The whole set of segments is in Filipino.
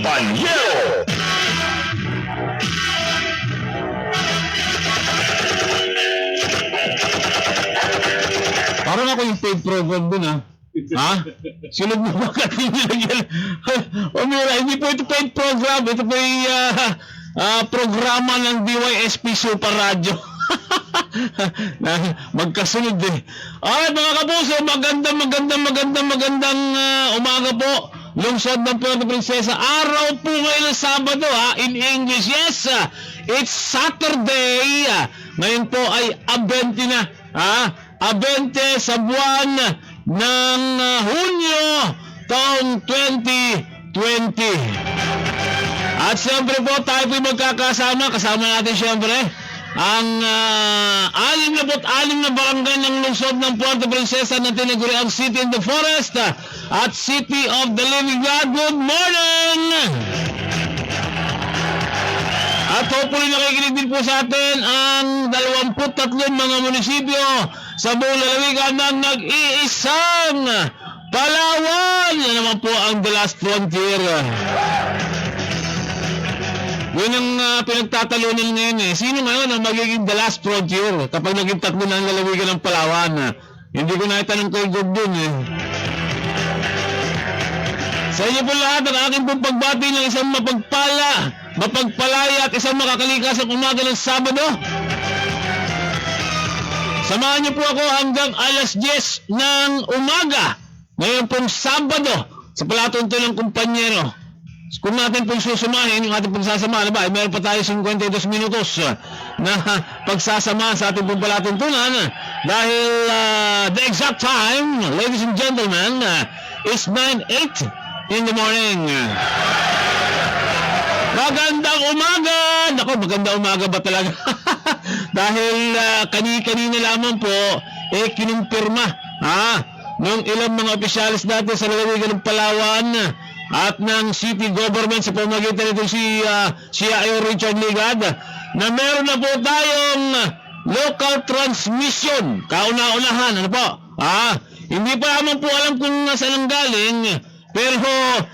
Kompanyero. Parang ako yung paid program dun, ha? Ha? Sunod mo ba kasi nilagyan? Mira, hindi po ito paid program. Ito po yung programa ng DYSP Super Radio. Magkasunod eh. Alright mga kapuso, magandang umaga po. Lungsod ng Puerto Princesa. Araw po ngayon ng Sabado, ha? In English, yes. It's Saturday. Ngayon po ay A20 na. Ha? A20 sa buwan ng Hunyo taong 2020. At siyempre po tayo po magkakasama. Kasama natin siyempre ang 66 na barangay ng lungsod ng Puerto Princesa na tinaguriang City in the Forest at City of the Living God. Good morning! At hopefully nakikinig din po sa atin ang 23 mga munisipyo sa buong lalawigan ng nag-iisang Palawan. Yan naman po ang The Last Frontier. Yun ang pinagtatalunan ngayon eh. Sino ngayon ang magiging The Last Frontier kapag naging tatlo na ang lalawigan ng Palawan? Hindi ko na itanong kay God dun eh. Sa inyo po lahat ang aking pong pagbati ng isang mapagpalaya at isang makakalikas ang umaga ng Sabado. Samahan niyo po ako hanggang alas 10 ng umaga. Ngayon pong Sabado sa palatunto ng kumpanyero. Kung natin pong susumahin, yung ating pong sasamahan, ba, meron pa tayo 52 minutos na pagsasamahan sa ating pong palatuntunan. Dahil the exact time, ladies and gentlemen, is 9:08 in the morning. Magandang umaga! Naku, magandang umaga ba talaga? Dahil kanina lamang po, kinumpirma ng ilang mga opisyalis natin sa lalawigan ng Palawan at ng city government sa pamamagitan nito si CIO Richard Ligad na meron na po tayong local transmission. Kauna-unahan, ano po? Hindi pa naman po alam kung saan ang galing, pero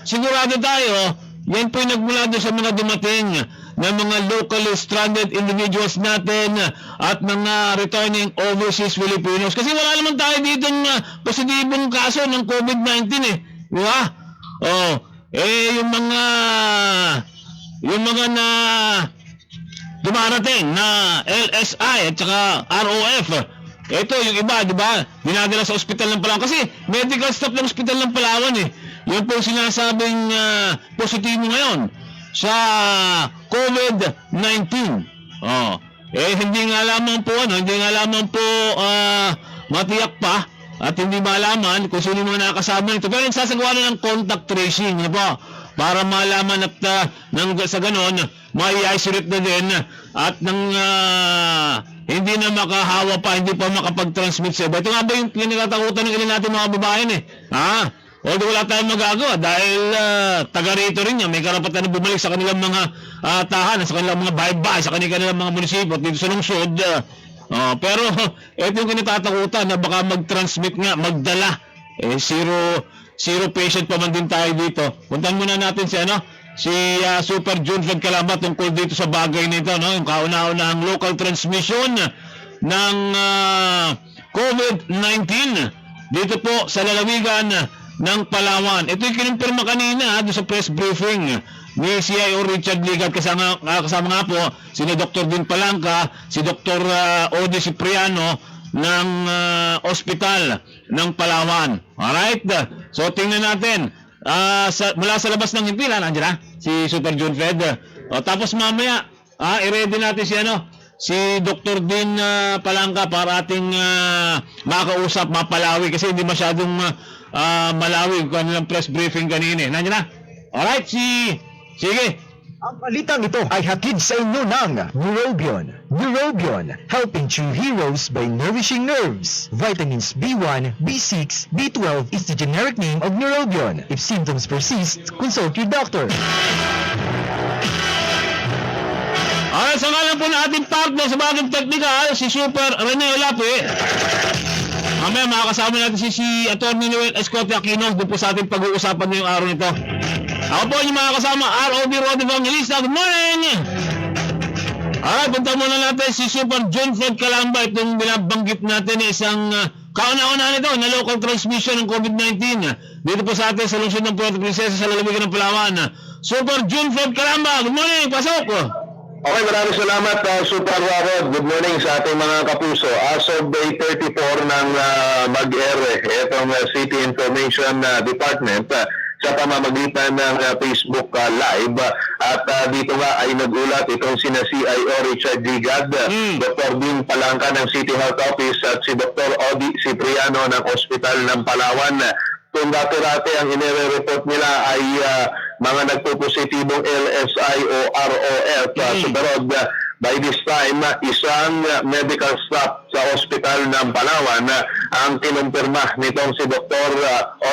sigurado tayo, yan po yung nagmula doon sa mga dumating na mga locally stranded individuals natin at mga returning overseas Filipinos. Kasi wala naman tayo dito ng positibong kaso ng COVID-19 eh. Di ba? Yung mga na dumarating na LSI at saka ROF. Ito yung iba, di ba? Dinadala sa ospital ng Palawan. Kasi medical staff ng ospital ng Palawan eh. Yun po sinasabing positibo ngayon sa COVID-19. Hindi nga lamang po matiyak pa at hindi malaman kung sino mga nakasama nito. Pero nagsasagawa na ng contact tracing, ano po? Para malaman at sa ganon, mai-isolate na din at hindi na makahawa pa, hindi pa makapag-transmit sa iba. Ito nga ba yung kinatatakutan ng ilan natin mga babae eh? Although wala tayong magagawa dahil taga rito rin yan, may karapatan na bumalik sa kanilang mga tahanan, sa kanilang mga bahay-bahay, sa kanilang mga munisipyo dito sa lungsod. Pero ito yung kinatatakutan na baka mag-transmit nga, magdala. Zero patient pa man din tayo dito. Puntan muna natin si Super Junfred Calamba tungkol dito sa bagay nito, no? Yung kauna-unahang local transmission ng COVID-19 dito po sa lalawigan ng Palawan. Ito yung kinumpirma kanina doon sa press briefing ni CIO Richard Ligad. Kasama nga po si Dr. Din Palangka, si Dr. Odi Cipriano ng ospital ng Palawan. Alright? So tingnan natin. Mula sa labas ng himpilan, nandiyan na si Super John Fred. Tapos mamaya, i-ready natin si Dr. Din Palangka para ating makausap, mapalawi kasi hindi masyadong malawi kung ano lang press briefing kanina. Nandiyan na. Alright, sige. Ang balitang ito ay hatid sa inyo ng Neurobion. Neurobion, helping true heroes by nourishing nerves. Vitamins B1, B6, B12 is the generic name of Neurobion. If symptoms persist, consult your doctor. Sa ngalan po na ating partner sa bagong teknikal, si Super Rene Olape. Mamaya makakasama natin si Atty. Noel Escote Aquino doon po sa ating pag-uusapan ngayong araw nito. Ako po yung mga kasama, ROB Rod Evangelista. Good morning! Alright, punta muna natin si Super John Fred Calamba. Itong binabanggit natin isang kauna-una nito na local transmission ng COVID-19. Dito po sa atin sa lungsod ng Puerto Princesa sa lalawigan ng Palawan. Super John Fred Calamba, good morning! Pasok! Okay, maraming salamat, Super Rod. Good morning sa ating mga kapuso. As of day 34 ng Mag-Ere, itong City Information Department, sa pamamagitan ng Facebook Live, at dito nga ay nagulat itong sina CIO Richard Gigad, Dr. Dean Palangka ng City Health Office at si Dr. Odi Cipriano ng Hospital ng Palawan. Kung dati-dati ang inire-report nila ay mga nagpo-positibong LSI o ROF, Subarod, by this time, isang medical staff sa Hospital ng Palawan ang kinumpirma nitong si Dr.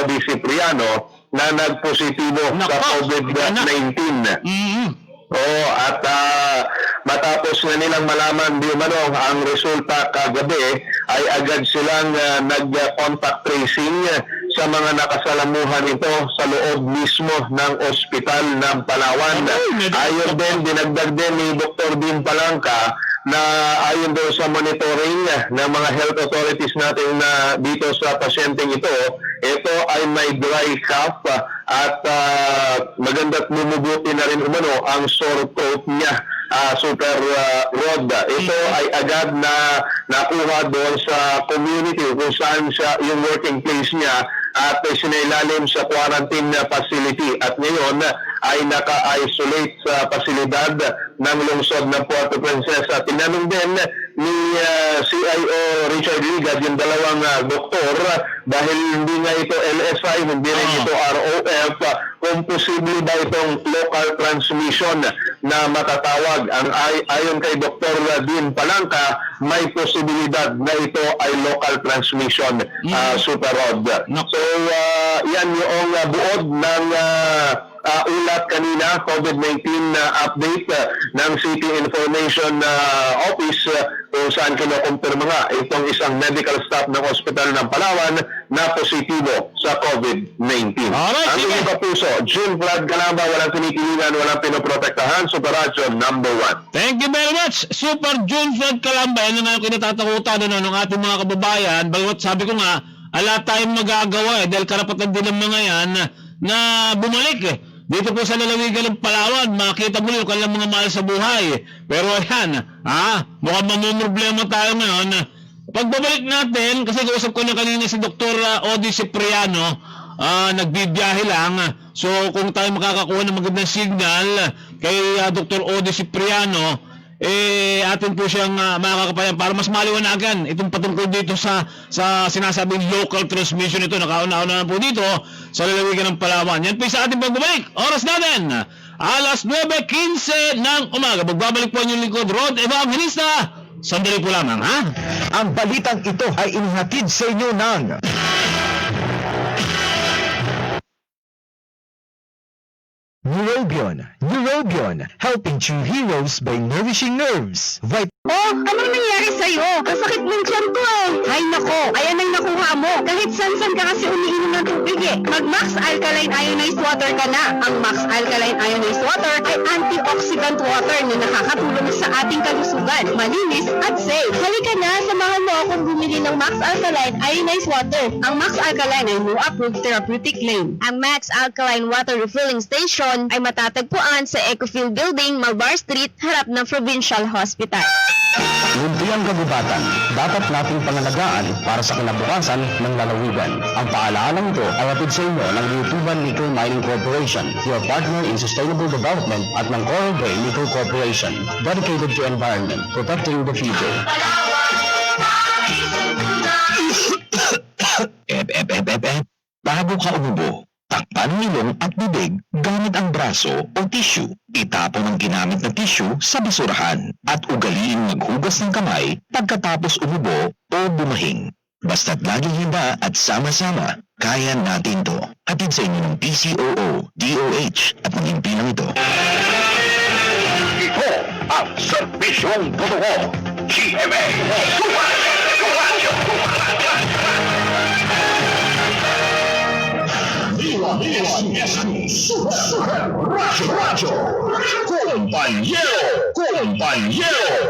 Odi Cipriano na nagpositibo sa COVID-19. At matapos na nilang malaman di umano ang resulta kagabi, ay agad silang nag-contact tracing sa mga nakasalamuhan nito sa loob mismo ng ospital ng Palawan. Ayon din, dinagdag din ni Dr. Dean Palangka na ayon doon sa monitoring ng mga health authorities natin na dito sa pasyenteng ito ay may dry cough at maganda't bumubuti na rin umano ang sore throat niya, Super Rod. Ito ay agad na nakuha doon sa community kung saan siya yung working place niya at sinailalim sa quarantine facility at ngayon ay naka-isolate sa pasilidad ng lungsod ng Puerto Princesa. Tinanong din ni CIO Richard Ligad yung dalawang doktor dahil hindi nga ito LSI, hindi rin ito ROF, kung posible ba itong local transmission na matatawag. Ayon kay Dr. Dean Palangka, may posibilidad na ito ay local transmission, Super Rod. So, yan yung buod ng ulat kanina, COVID-19 update ng City Information Office kung saan kinukumpirma nga itong isang medical staff ng Hospital ng Palawan na positibo sa COVID-19. Ang inyong kapuso, June Vlad Calamba, walang pinipilinan, walang pinoprotektahan, Super Radio number 1. Thank you very much, Super June Fred Calamba. Yan na kinatatakutan ng ating mga kababayan. Bagamat sabi ko nga, ala tayong magagawa dahil karapatan din ng mga yan na bumalik dito po sa lalawigan ng Palawan, makita mo yung kanilang mga mahal sa buhay. Pero ayan, mukhang mamumroblema tayo ngayon. Pagbabalik natin, kasi kausap ko na kanina si Dr. Odi Cipriano, nagbibiyahe lang. So kung tayo makakakuha ng magandang signal kay Dr. Odi Cipriano, atin po siyang makakapayan para mas maliwanagan itong patungkol dito sa sinasabing local transmission ito. Nakauna-una na po dito sa lalawigan ng Palawan. Yan po sa ating pagbabalik. Oras natin, alas 9:15 ng umaga. Magbabalik po yung lingkod, Rod Evangelista. Sandali po lamang, ha? Ang balitang ito ay inihatid sa inyo ng Neurobion, helping true heroes by nourishing nerves. Anong nangyari sa'yo? Ang sakit ng tiyan ko eh. Ay nako, ayan ang nakuha mo. Kahit san-san ka kasi umiinom ng tubig eh. Mag-Max Alkaline Ionized Water ka na. Ang Max Alkaline Ionized Water ay antioxidant water na nakakatulong sa ating kalusugan, malinis at safe. Halika na, samahan mo akong bumili ng Max Alkaline Ionized Water. Ang Max Alkaline ay no-approved therapeutic claim. Ang Max Alkaline Water Refilling Station ay matatagpuan sa Ecofield Building, Malbar Street, harap ng Provincial Hospital. Lumpiang kagubatan, dapat nating pangalagaan para sa kinabukasan ng lalawigan. Ang paalalang ito ay hatid sa inyo ng Yutuban Nickel Mining Corporation, your partner in sustainable development, at ng Coral Bay Nickel Corporation, dedicated to environment, protecting the future. Bago ka umubo, takpan ang ilong at bibig gamit ang braso o tissue. Itapon ang ginamit na tissue sa basurahan at ugaliing maghugas ng kamay pagkatapos umubo o bumahing. Basta't laging handa at sama-sama, kaya natin to. Hatid sa inyo ng PCOO, DOH at ng himpilang ito. Ito ang serbisyong totoo, GMA.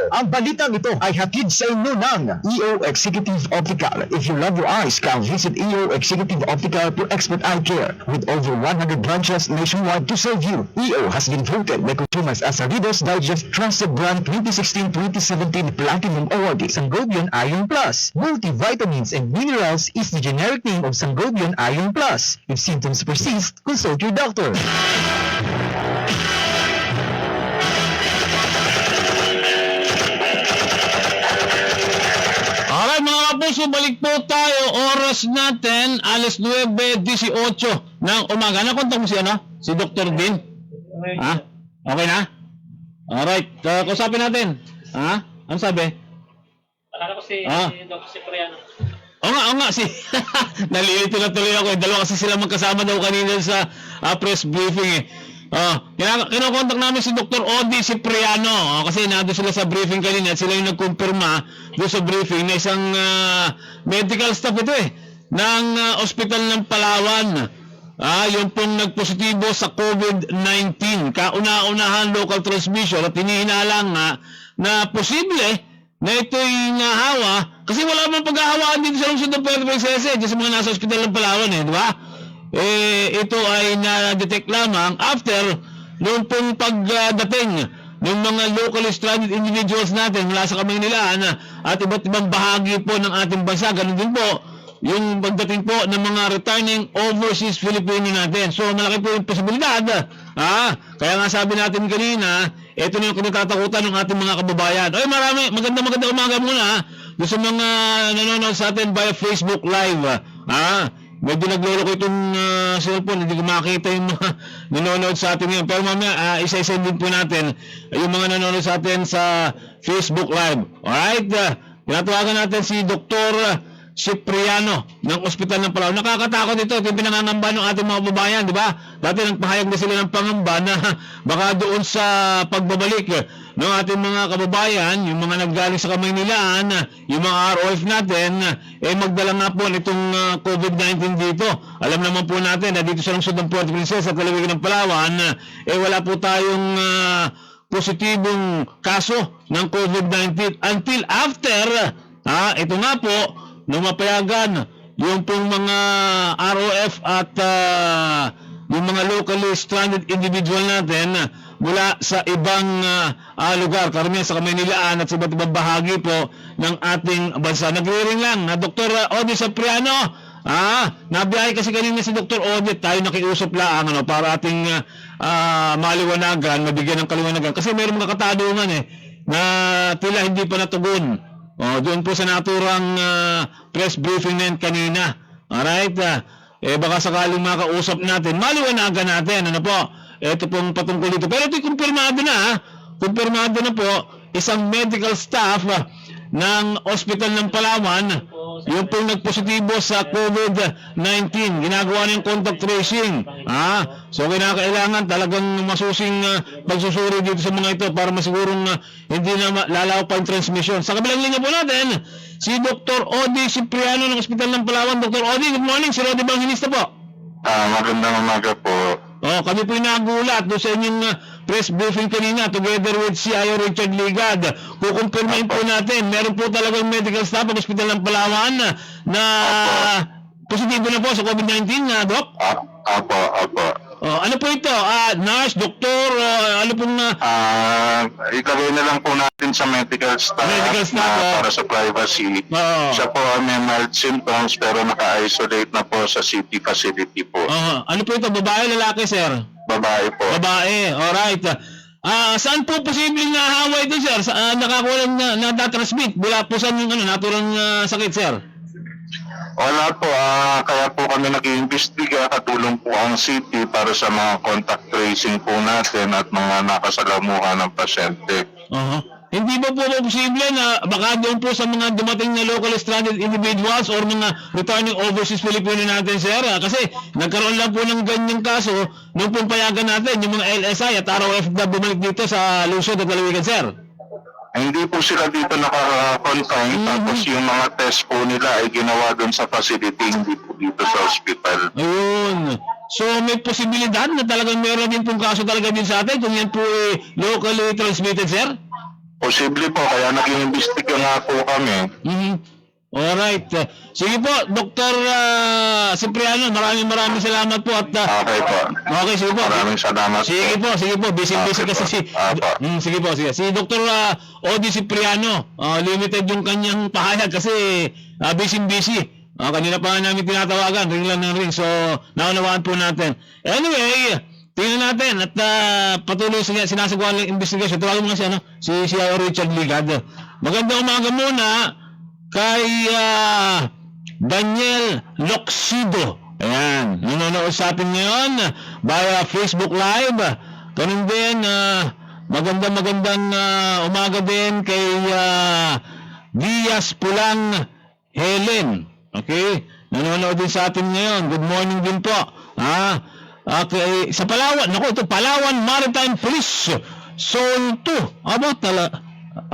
Ang balitang ito ay hatid sa inyo ng EO Executive Optical. If you love your eyes, come visit EO Executive Optical for expert eye care. With over 100 branches nationwide to serve you, EO has been voted by consumers as a Reader's Digest Trusted Brand 2016-2017 Platinum Award. Sangobion Iron Plus. Multivitamins and minerals is the generic name of Sangobion Iron Plus. If symptoms persist, consult your doctor. Alright mga kapuso, balik po tayo. Oras natin, alas 9:18 ng umaga. Nakontak mo si ano? Si Dr. Dean? Ha? Okay na? Alright, kausapin natin. Ha? Ano sabi? Akala ko si Dr. Cipriano. Oo nga, si... Nalilito na tuloy ako. Dalawa kasi sila magkasama daw kanina sa press briefing kinokontak namin si Dr. Odi Cipriano kasi nandun sila sa briefing kanina at sila yung nagkumpirma doon sa briefing na isang medical staff ito ng ospital ng Palawan. Yung pong nagpositibo sa COVID-19. Kauna-unahan local transmission at hinihinalang na posible na ito'y nahawa kasi wala mang paghahawaan dito sa lungsod ng Puerto Princesa sa mga nasa ospital ng Palawan di ba? Ito ay na-detect lamang after noong pong pagdating ng mga locally stranded individuals natin mula sa Kamaynilaan at iba't ibang bahagi po ng ating bansa. Ganun din po yung pagdating po ng mga returning overseas Filipino natin. So malaki po yung posibilidad. Kaya nga sabi natin kanina, ito na yung kinatatakutan ng ating mga kababayan. Maganda umaga muna doon sa mga nanonood sa atin via Facebook Live. Medyo naglolo ko itong cellphone, hindi ko makita yung mga nanonood sa atin ngayon. Pero mamaya, isa-isa din po natin yung mga nanonood sa atin sa Facebook Live. Alright? Tinatawagan natin si Dr. Cipriano ng Ospital ng Palawan. Nakakatakot ito. Ito yung pinangangamba ng ating mga babayan, di ba? Dati nagpahayag na sila ng pangamba na baka doon sa pagbabalik ng ating mga kababayan, yung mga naggaling sa Kamaynilaan, yung mga ROF natin, magdala nga po nitong COVID-19 dito. Alam naman po natin na dito sa lungsod ng Puerto Princesa at lalawigan ng Palawan, wala po tayong positibong kaso ng COVID-19 until after, ito nga po, nung mapayagan yung pong mga ROF at yung mga locally stranded individual natin mula sa ibang lugar, karamihan sa Kamaynilaan at sa iba't ibang bahagi po ng ating bansa. Nagre-ring lang na Dr. Odi Cipriano. Nabiyahe kasi kanina si Dr. Odi, tayo nakiusap lang para ating maliwanagan, mabigyan ng kaliwanagan. Kasi mayroong mga katanungan na tila hindi pa natugon. Doon po sa naturang press briefing na kanina. Alright? Baka sakaling makausap natin, maliwanagan natin. Ano po? Ito pong patungkol dito. Pero ito'y kumpirmado na. Kumpirmado na po, isang medical staff ng Ospital ng Palawan, yung pong nagpositibo sa COVID-19. Ginagawa na yung contact tracing. So kinakailangan talagang masusing pagsusuri dito sa mga ito para masigurong hindi na lalaw pa yung transmission. Sa kabilang linya po natin, si Dr. Odi Cipriano ng Ospital ng Palawan. Dr. Odi, good morning. Si Rodi Banginista po. Magandang umaga po. Kami po nagulat doon sa inyong press briefing kanina together with CIO Richard Ligad. Kukumpirmahin po natin, meron po talagang medical staff ng Ospital ng Palawan na positibo na po sa COVID-19 na, Doc? Apo. Ano po ito? Nurse, doktor, ano pong... Itagay na lang po natin sa medical staff, para sa privacy. Siya po may mild symptoms pero naka-isolate na po sa city facility po. Ano po ito? Babae, lalaki, sir? Babae po. Babae, alright. Saan po posibleng nahawa ito, sir? Nakakuha na natatransmit mula po sa naturang sakit, sir? Wala po, kaya po kami nag-iimbestiga, katulong po ang city para sa mga contact tracing po natin at mga nakasalamuhan ng pasyente. Hindi ba po posible na baka doon po sa mga dumating na local stranded individuals or mga returning overseas Filipino natin, sir? Kasi nagkaroon lang po ng ganyang kaso nung pong payagan natin yung mga LSI at ROF na bumalik dito sa lungsod at lalawigan, sir. Hindi po sila dito naka-confine, tapos yung mga test po nila ay ginawa doon sa facility, hindi po dito sa hospital. Ayun. So may posibilidad na talagang meron din pong kaso talaga din sa atin kung yan po locally transmitted, sir? Posible po, kaya nag-iimbestiga nga po kami. Alright. Sige po, Dr. Cipriano, maraming salamat po at Okay po. okay, sige po. Maraming salamat Sige po, busy-busy Okay kasi po. si Apo. sige po, sige. Si Dr. Odi Cipriano, limited yung kanyang pahayag kasi busy-busy. Kanina pa nga namin tinatawagan, ring lang ng ring. So, naunawaan po natin. Anyway, tingnan natin at patuloy sinasagawa ng investigation. Tawagan mo nga si CIO Richard Ligad. Magandang umaga muna kay Daniel Loxido. Ayan, nanonood sa atin ngayon via Facebook Live. Ganun din, magandang umaga din kay Diaz Pulang Helen. Okay, nanonood din sa atin ngayon. Good morning din po. Okay, sa Palawan, ito Palawan Maritime Police Zone 2.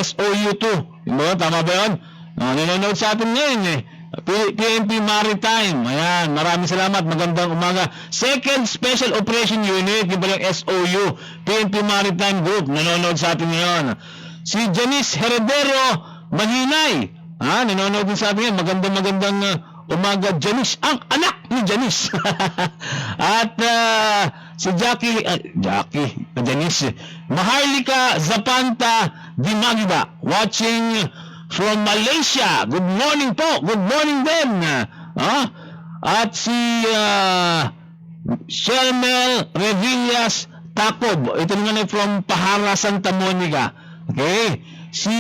SOU 2. Tama ba yun? Nanonood sa atin ngayon PNP Maritime. Ayan, maraming salamat. Magandang umaga. Second Special Operation Unit, yung palang SOU, PNP Maritime Group, nanonood sa atin ngayon. Si Janice Heredero Mahinay. Nanonood din sa atin ngayon. Magandang umaga, Janice. Ang anak ni Janice. At si Janice. Maharlika Zapanta Dimagida, watching from Malaysia. Good morning po. Good morning din. At si Shelmel Revillas Tacob. Ito naman ay from Pahara, Santa Monica. Okay. Si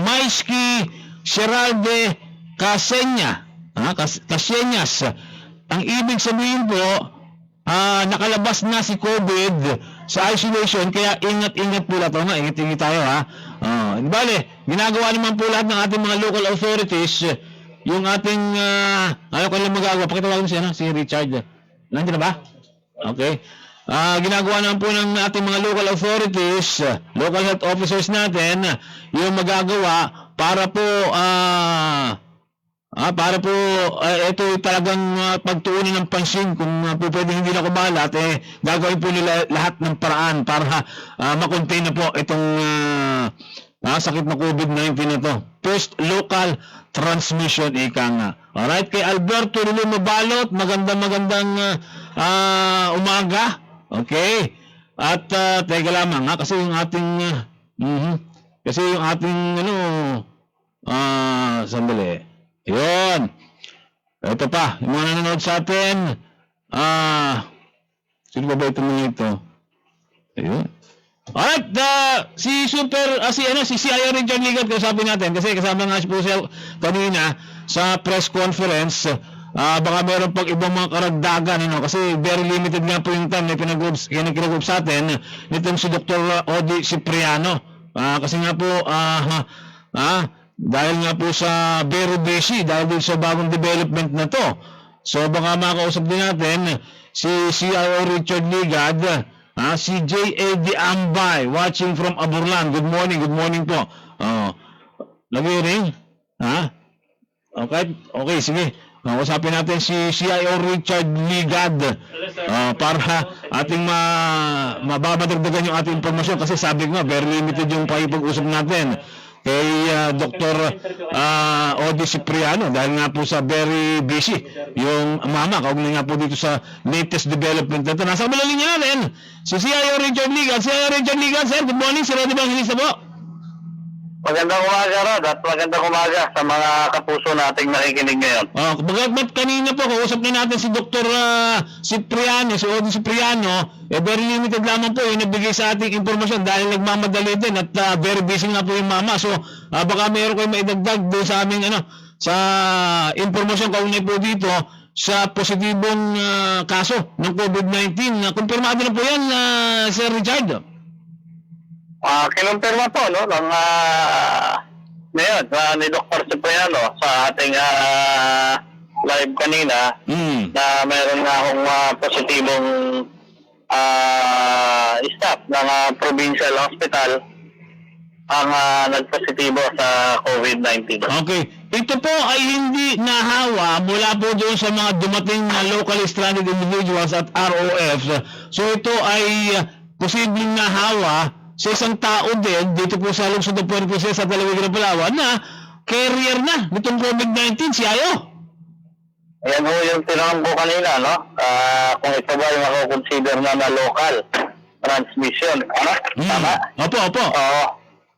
Maiski Sheralde Casenya. Casenyas. Ang ibig sabihin po, nakalabas na si COVID sa isolation, kaya ingat-ingat po lahat. Ingat-ingat tayo Bale, ginagawa naman po lahat ng ating mga local authorities, yung ating, ano kailan magagawa? Pakitawagin mo si Richard. Nandiyan na ba? Okay. Ginagawa naman po ng ating mga local authorities, local health officers natin, yung magagawa para po, ito talagang pagtuunan ng pansin kung po pwedeng hindi na kumalat, gagawin po nila lahat ng paraan para makontain na po itong sakit na COVID-19 na to. First local transmission, ika nga. Alright, kay Alberto Lulu Mabalot, magandang umaga. Okay. At teka lamang kasi yung ating sandali. Yun. Ito pa, yung mga nanonood sa atin. Sino ba ito mga ito? Ayun. Alright, si CIO Richard Ligat, kausapin natin kasi kasama nga po siya kanina sa press conference. Baka meron pang ibang mga karagdagan, kasi very limited nga po yung time na pinag-uup sa atin nitong si Dr. Odi Cipriano. Kasi nga po, dahil nga po sa very busy, dahil din sa bagong development na to. So baka makausap din natin si CIO Richard Ligad, si J.A.D. Ambay, watching from Aburlan. Good morning po. Nag-ring? Okay, sige. Usapin natin si CIO Richard Ligad para ating mababadagdagan yung ating informasyon kasi sabi ko nga, very limited yung pakipag-usap natin kay Dr. Odi Cipriano dahil nga po sa very busy yung mama, kaugnay nga po dito sa latest development na ito. Nasa malaling niya natin si CIO Richard Ligad. CIO Richard Ligad, sir, good morning. Si Roddy Evangelista po. Magandang umaga, Rod, at magandang umaga sa mga kapuso nating nakikinig ngayon. Bagat kanina po, kausap na natin si Dr. Cipriano, si Odi Cipriano, very limited lamang po yung nabigay sa ating informasyon dahil nagmamadali din at very busy nga po yung mama. So, baka mayroon kayo maidagdag doon sa aming sa informasyon kaugnay po dito sa positibong kaso ng COVID-19. Kumpirmado na po yan, Sir Richard. Kinumpirma po ngayon ni Dr. Cipriano sa ating live kanina na meron nga akong positibong staff ng provincial hospital ang nagpositibo sa COVID-19. Okay. ito po ay hindi nahawa mula po doon sa mga dumating na locally stranded individuals at ROFs. So ito ay posibleng nahawa sa isang tao din dito po sa lungsod ng Puerto Princesa sa Dalawigan ng Palawan na carrier na nitong COVID-19 si Ayo. Yan ho yung tinanong ko kanina, no? Kung ito ba yung mako-consider na local transmission. Ano? Tama? Opo.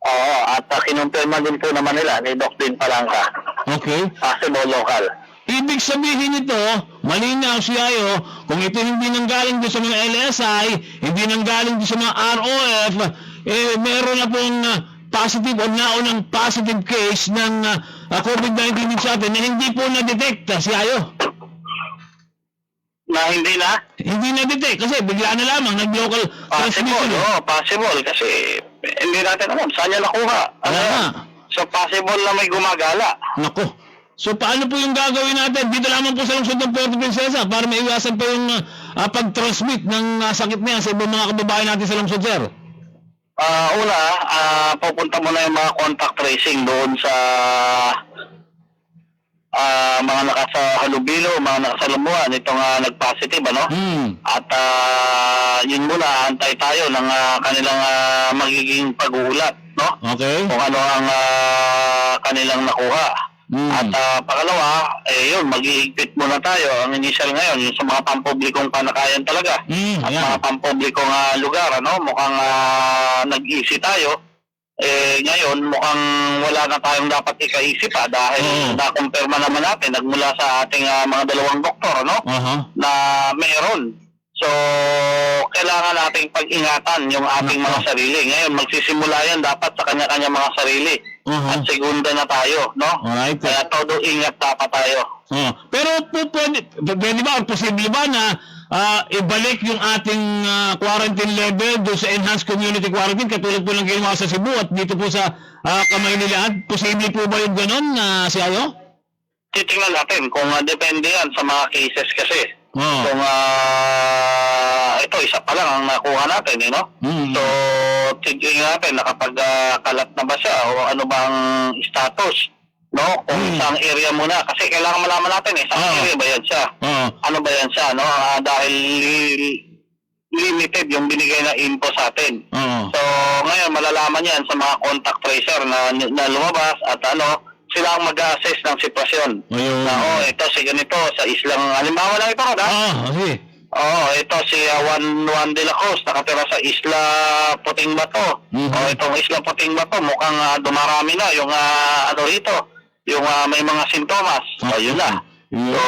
Oo, at kinumpirma din po naman nila ni Doc Din Palangka. Okay. Possible local. Ibig sabihin nito, malinaw si Ayo, kung ito hindi nanggaling doon sa mga LSI, hindi nanggaling doon sa mga ROF, meron na pong positive o naunang positive case ng COVID-19 din sa atin na hindi po na-detect si Ayo. Na hindi na? Hindi na-detect kasi bigla na lamang nag-local Possible, transmission. oo, possible. Kasi hindi natin alam saan niya nakuha. Ano Kaya yan? nga. So possible na may gumagala. Nako. So paano po yung gagawin natin? Dito lamang po sa lungsod ng Puerto Princesa para maiwasan pa yung pag-transmit ng sakit na yan sa ibang mga kababayan natin sa lungsod, sir. Una, pupunta mo na yung mga contact tracing doon sa mga nakasahalubilo, mga nakasalumuhan itong nag-positive, ano? At yun muna, antay tayo ng kanilang magiging pag-uulat, no? Okay. Kung ano ang kanilang nakuha. At pangalawa, yun, mag-iigpit muna tayo. Ang initial ngayon, yung sa mga pampublikong panakayan talaga. At Ayan. mga pampublikong lugar, ano? Mukhang nag-easy tayo. Ngayon, mukhang wala na tayong dapat ikaisip dahil nakumpirma naman natin nagmula sa ating mga dalawang doktor, no? Na meron. So, kailangan nating pag-ingatan yung ating mga sarili. Ngayon, magsisimula yan dapat sa kanya-kanya mga sarili. At segunda na tayo, no? Alright. Kaya todo ingat dapat tayo. Pero po, pwede ba o posible ba na ibalik yung ating quarantine level doon sa enhanced community quarantine katulad po ng ginawa sa Cebu at dito po sa Kamaynilaan? Posible po ba yung ganon si Ayo? Titingnan natin kung depende yan sa mga cases kasi. Kung ito, isa pa lang ang nakuha natin, no? So, tignan natin nakapag-kalat na ba siya o ano bang status, no? Kung isang area muna. Kasi kailangan malaman natin, isang area ba yan siya? Ano ba yan siya, no? Dahil limited yung binigay na info sa atin. So, ngayon, malalaman yan sa mga contact tracer na lumabas at sila ang mag-assess ng sitwasyon. Na, ito si ganito, sa islang, halimbawa lang ito, sige. Ito si Juan de la Cruz, nakatira sa Isla Puting Bato. Itong Isla Puting Bato, mukhang dumarami na yung rito, yung may mga sintomas. Yun na. So,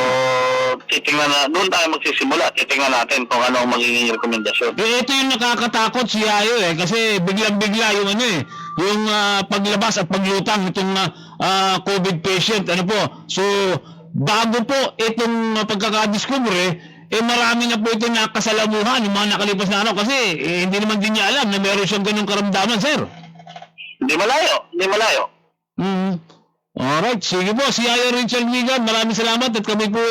titingnan na, doon tayo magsisimula, titingnan natin kung ano ang magiging rekomendasyon. Ito yung nakakatakot si Ayo kasi biglang-bigla yung yung paglabas at paglutang itong COVID patient. So, bago po itong pagkakadiscover, marami na po itong nakasalamuhan, yung mga nakalipas na kasi hindi naman din niya alam na meron siyang ganung karamdaman, sir. Hindi malayo. Alright, sige po, si Ayo Richard Vigan, maraming salamat at kami po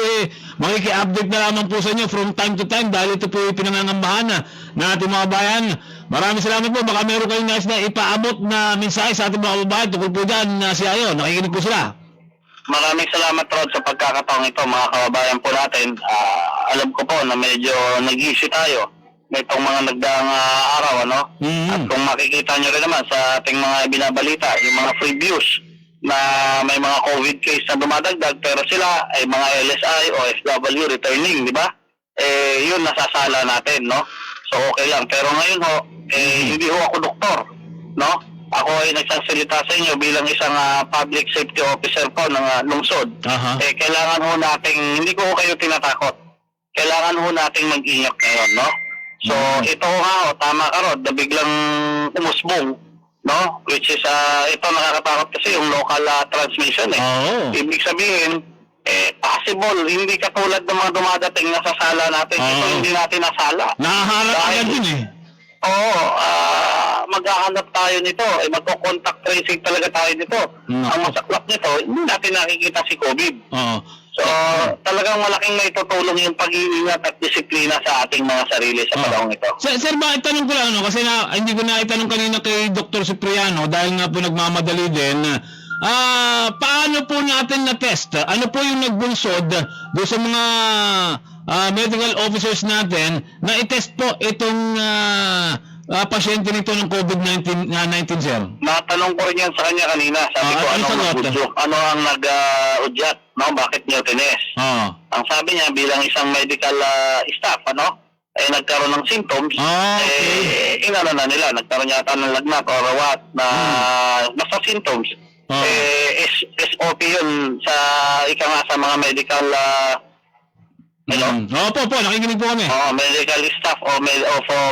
makiki-update na lamang po sa inyo from time to time dahil ito po pinangangambahan na ating mga bayan. Maraming salamat po, baka meron kayong nais na ipaabot na mensahe sa ating mga kababayan tungkol po dyan si Ayo, nakikinig po sila. Maraming salamat, Rod, sa pagkakataong ito, mga kababayan po natin. Alam ko po na medyo nag-issue tayo nitong mga nagdaang araw, ano? At kung makikita nyo rin naman sa ating mga binabalita, yung mga previews na may mga COVID case na dumadagdag pero sila ay mga LSI o SW returning, di ba? Yun nasasala natin, no? So okay lang. Pero ngayon ho, hindi ho ako doktor, no? Ako ay nagsasalita sa inyo bilang isang public safety officer po ng lungsod. Kailangan ho nating, hindi ko kayo tinatakot, kailangan ho nating mag-ingat ngayon, no? So ito nga, tama ka, Rod, na biglang umusbong, no? Which is, ito nakakatakot kasi yung local transmission, Ibig sabihin, possible, hindi katulad ng mga dumadating na sa sala natin. Ito hindi natin nasala. Nahaharap agad din maghahanap tayo nito, magko-contact tracing talaga tayo nito. Ang masaklap nito, hindi natin nakikita si COVID. So, talagang malaking naitutulong yung pag-iingat at disiplina sa ating mga sarili sa panahong ito. Sir, bakit tanong ko lang, kasi hindi ko na itanong kanina kay Dr. Cipriano dahil nga po nagmamadali din. paano po natin na-test? Ano po yung nagbunsod doon sa mga medical officers natin na i-test po itong pasyente nito ng COVID-19, sir? Natanong ko rin yan sa kanya kanina. Sabi ko, ano sagot? ano ang nag-udyat? No? Bakit niyo tines? Ang sabi niya, bilang isang medical staff, nagkaroon ng symptoms, inano na nila, nagkaroon yata ng lagnat or what, na basta symptoms. SOP yun sa sa mga medical Opo, nakikinig po kami. medical staff o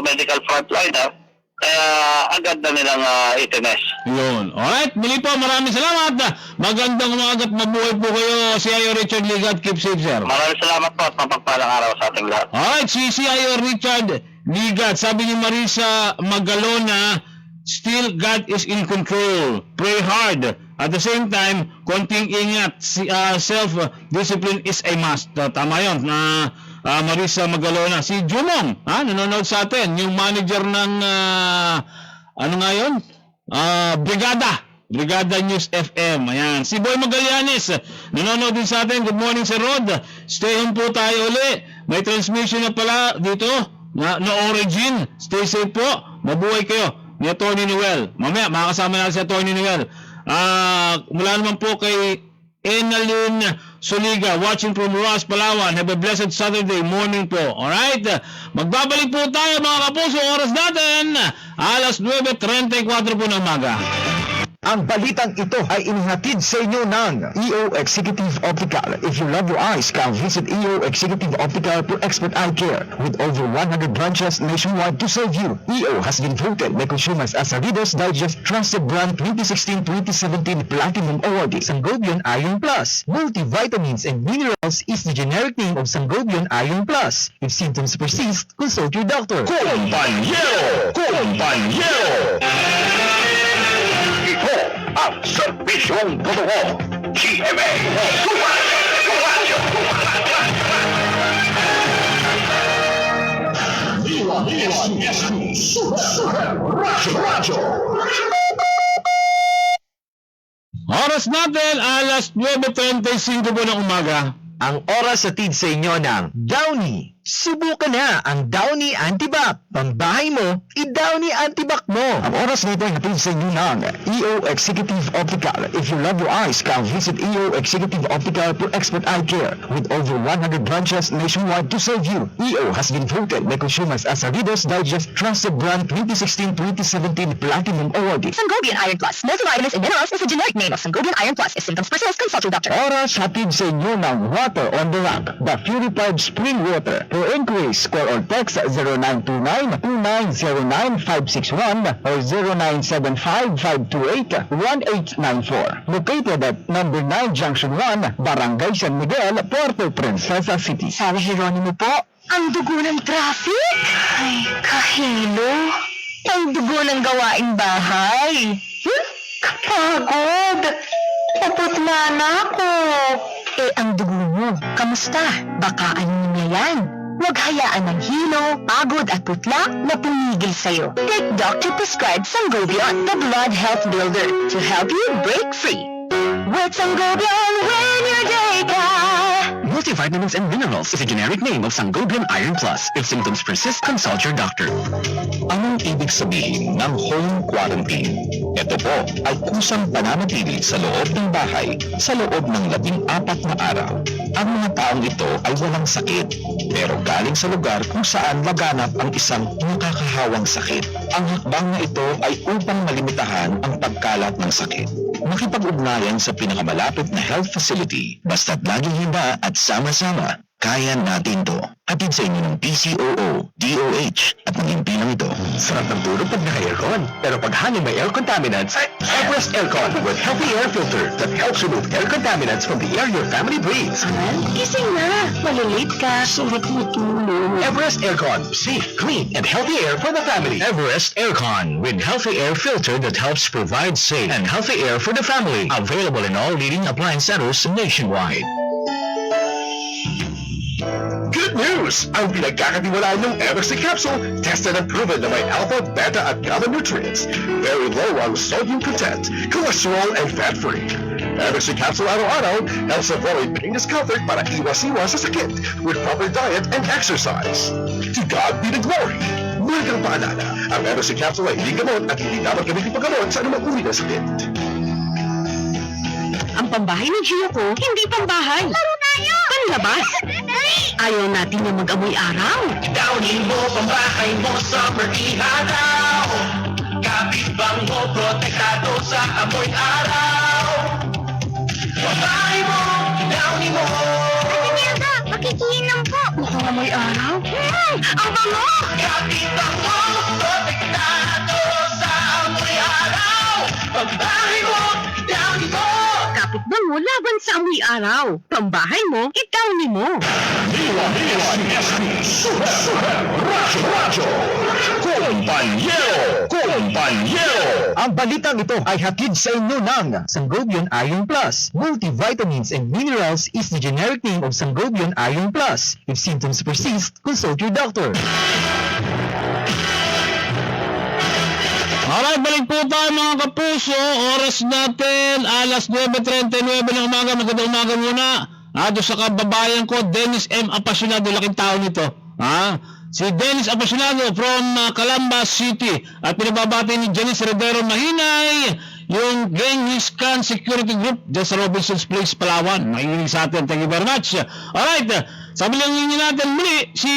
medical frontliner, kaya agad na nilang itines. Yun. Alright, muli po, maraming salamat. Magandang umaga at mabuhay po kayo, CIO Richard Ligat. Keep safe, sir. Maraming salamat po at mapagpalang araw sa ating lahat. Alright, si CIO Richard Ligat. Sabi ni Marisa Magalona, still God is in control. Pray hard. At the same time, konting ingat. Self-discipline is a must. Tama yun. Marisa Magalona. Si Jumong, nanonood sa atin. Yung manager ng, ano nga yun? Brigada News FM. Ayan. Si Boy Magallanes, nanonood din sa atin. Good morning, Sir Rod. Stay home po tayo uli. May transmission na pala dito na Origin. Stay safe po. Mabuhay kayo. Ni Atty. Noel. Mamaya, makakasama natin si Atty. Noel. Mula naman po kay Enalyn Soliga, watching from Roas, Palawan. Have a blessed Saturday morning po. Alright? Magbabalik po tayo mga kapuso. Oras natin, alas 9:34 po ng umaga. Ang balitang ito ay inihatid sa inyo ng EO Executive Optical. If you love your eyes, come visit EO Executive Optical for expert eye care. With over 100 branches nationwide to serve you, EO has been voted by consumers as a Reader's Digest Trusted Brand 2016-2017 Platinum Awardee. Sangobion Iron Plus. Multivitamins and minerals is the generic name of Sangobion Iron Plus. If symptoms persist, consult your doctor. Kompanyero! Ito ang serbisyong totoo. GMA. Oras natin, alas 9:35 po ng umaga. Ang oras atid sa inyo ng Downy. Subukan na ang Downy Antibac. Pambahay mo, i-Downy Antibac mo. Ang oras nito ay hatid sa inyo ng EO Executive Optical. If you love your eyes, come visit EO Executive Optical for expert eye care. With over 100 branches nationwide to serve you, EO has been voted by consumers as a Reader's Digest Trusted Brand 2016-2017 Platinum Awardee. Sangobion Iron Plus. Multivitamins and minerals is the generic name of Sangobion Iron Plus. If symptoms persist, consult your doctor. Oras hatid sa inyo ng Water on the Rock, the purified spring water. For inquiries, call or text 0929-2909-561 or 0975-528-1894. Located at number 9 Junction 1, Barangay San Miguel, Puerto Princesa City. Sabi Jeronimo po, ang dugo ng traffic. Ay, kahilo. Ang dugo ng gawaing bahay. Kapagod. Naputla na ako. Ang dugo mo, kamusta? Baka anemia yan. Huwag hayaan ng hilo, pagod at putla na pumigil sa'yo. Take doctor-prescribed Sangobion, the blood health builder, to help you break free. With Sangobion, win your day ka! Multivitamins and minerals is a generic name of Sangobion Iron Plus. If symptoms persist, consult your doctor. Anong ibig sabihin ng home quarantine? Ito po ay kusang pananatili sa loob ng bahay sa loob ng 14 na araw. Ang mga taong ito ay walang sakit, pero galing sa lugar kung saan laganap ang isang nakakahawang sakit. Ang hakbang na ito ay upang malimitahan ang pagkalat ng sakit. Makipag-ugnayan sa pinakamalapit na health facility, basta't laging handa at sama-sama, kaya natin to. Hatid sa inyo ng PCOO, DOH, at ng impilang ito. Sarap ng tulog pag naka-aircon. Pero pag hangin may air contaminants, Everest Aircon with healthy air filter that helps remove air contaminants from the air your family breathes. Gising na. Malilate ka. Sarap mo tulog. Everest Aircon, safe, clean, and healthy air for the family. Everest Aircon with healthy air filter that helps provide safe and healthy air for the family. Available in all leading appliance centers nationwide. Good news! News, ang pinagkakatiwalaan ng Eversy Capsule, tested and proven na may alpha, beta at gamma nutrients. Very low ang sodium content, cholesterol and fat-free. Eversy Capsule araw-araw helps avoid pain discomfort para iwas-iwas sa sakit with proper diet and exercise. To God be the glory! Muli kang paalala, ang Eversy Capsule ay hindi gamot at hindi dapat gamitin paggamot sa anumang uri ng sakit. Ang pambahay ng Gio ko, hindi pambahay. Laro tayo! Panlabas! Ayaw natin yung mag-amoy araw. Downin mo, pambahay mo, summer iharaw. Kapitbang mo, protektado sa amoy araw. Pambahay mo, downin mo. Nilda, makikinom po. Mukhang amoy araw. Ang bango! Kapitbang mo, protektado sa amoy araw. Pambahay mo, downin mo. Kapitbang mo laban sa amoy araw. Pambahay mo, itawni mo. Kumpanyero! Ang balitang ito ay hatid sa inyo ng Sangobion Iron Plus. Multivitamins and minerals is the generic name of Sangobion Iron Plus. If symptoms persist, consult your doctor. Alright, balik po tayo mga kapuso. Oras natin, alas 9:39 ng umaga. Magandang umaga muna. Doon sa kababayan ko, Dennis M. Apasionado. Laking tao nito. Si Dennis Apasionado from Calamba City. At pinababati ni Janice Redero Mahinay, yung Genghis Khan Security Group dyan sa Robinson's Place, Palawan. Makikinig sa atin. Thank you very much. Alright, sabi lang ninyo natin muli, si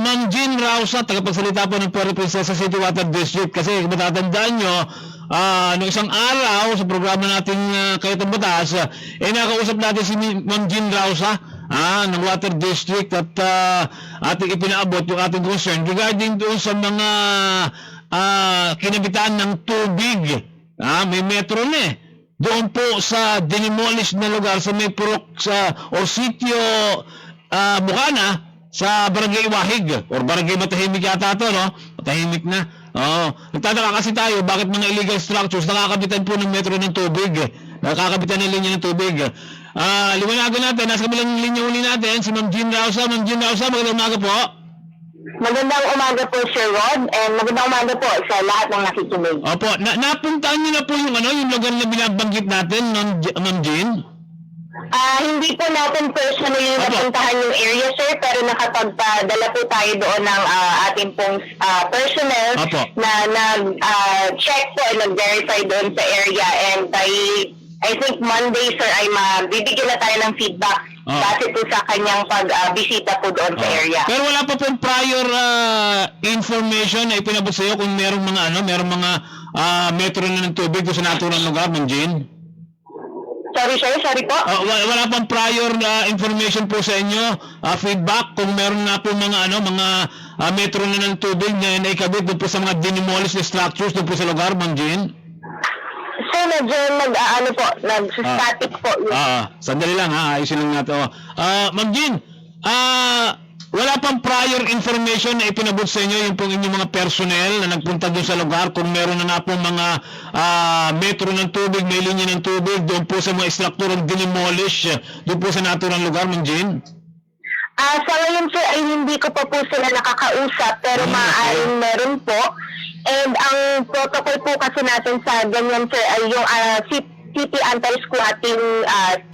Ma'am Jean Rausa, tagapagsalita po ng Puerto Princesa City Water District. Kasi kung matatandaan nyo, noong isang araw sa programa natin Kayatang Batas, nakausap natin si Ma'am Jean Rausa ng Water District at ating ipinaabot yung ating concern regarding doon sa mga kinabitaan ng tubig. May metro na eh. Doon po sa dinimolish na lugar sa may purok o sitio Bukana sa Barangay Iwahig or Barangay Matahimik yata to, no? Matahimik na. Nagtataka kasi tayo bakit mga illegal structures nakakabitan po ng metro ng tubig. Nakakabitan ng linya ng tubig. Liwanagan natin, nasa kabilang linya uli natin si Ma'am Jean Rausa. Ma'am Jean Rausa, magandang umaga po. Magandang umaga po, Sir Rod, and magandang umaga po sa lahat ng nakikinig. Opo, napuntaan niyo na po yung lugar na binabanggit natin, Ma'am Jean? Hindi po natin personally napuntahan yung area, sir, pero nakapagpadala po tayo doon ng ating pong personnel na nag-check po and nag-verify doon sa area, and by I think Monday, sir, ay mabibigyan na tayo ng feedback base po sa kanyang pagbisita po doon sa area. Pero wala pa pong prior information na ipinabot sa iyo kung merong mga metro na ng tubig doon sa naturang lugar, Ma'am Jean? Sorry, sir, sorry po. Wala pang prior information po sa inyo, feedback kung meron na po mga metro na ng tubig na ikabit doon po sa mga dinimolish na structures doon po sa lugar, Ma'am Jean? So, medyo nag-static po. Sandali lang ayusin lang natin. Ma'am Jean, wala pang prior information na ipinabot sa inyo yung pong inyong mga personnel na nagpunta doon sa lugar kung meron na nga pong mga metro ng tubig, may linya ng tubig doon po sa mga strukturang dinimolish doon po sa naturang lugar, Ma'am Jean? Sa ngayon, sir, ay hindi ko pa po sila nakakausap, pero maaaring meron po. And ang protocol po kasi natin sa ganyan, sir, ay yung city anti-squatting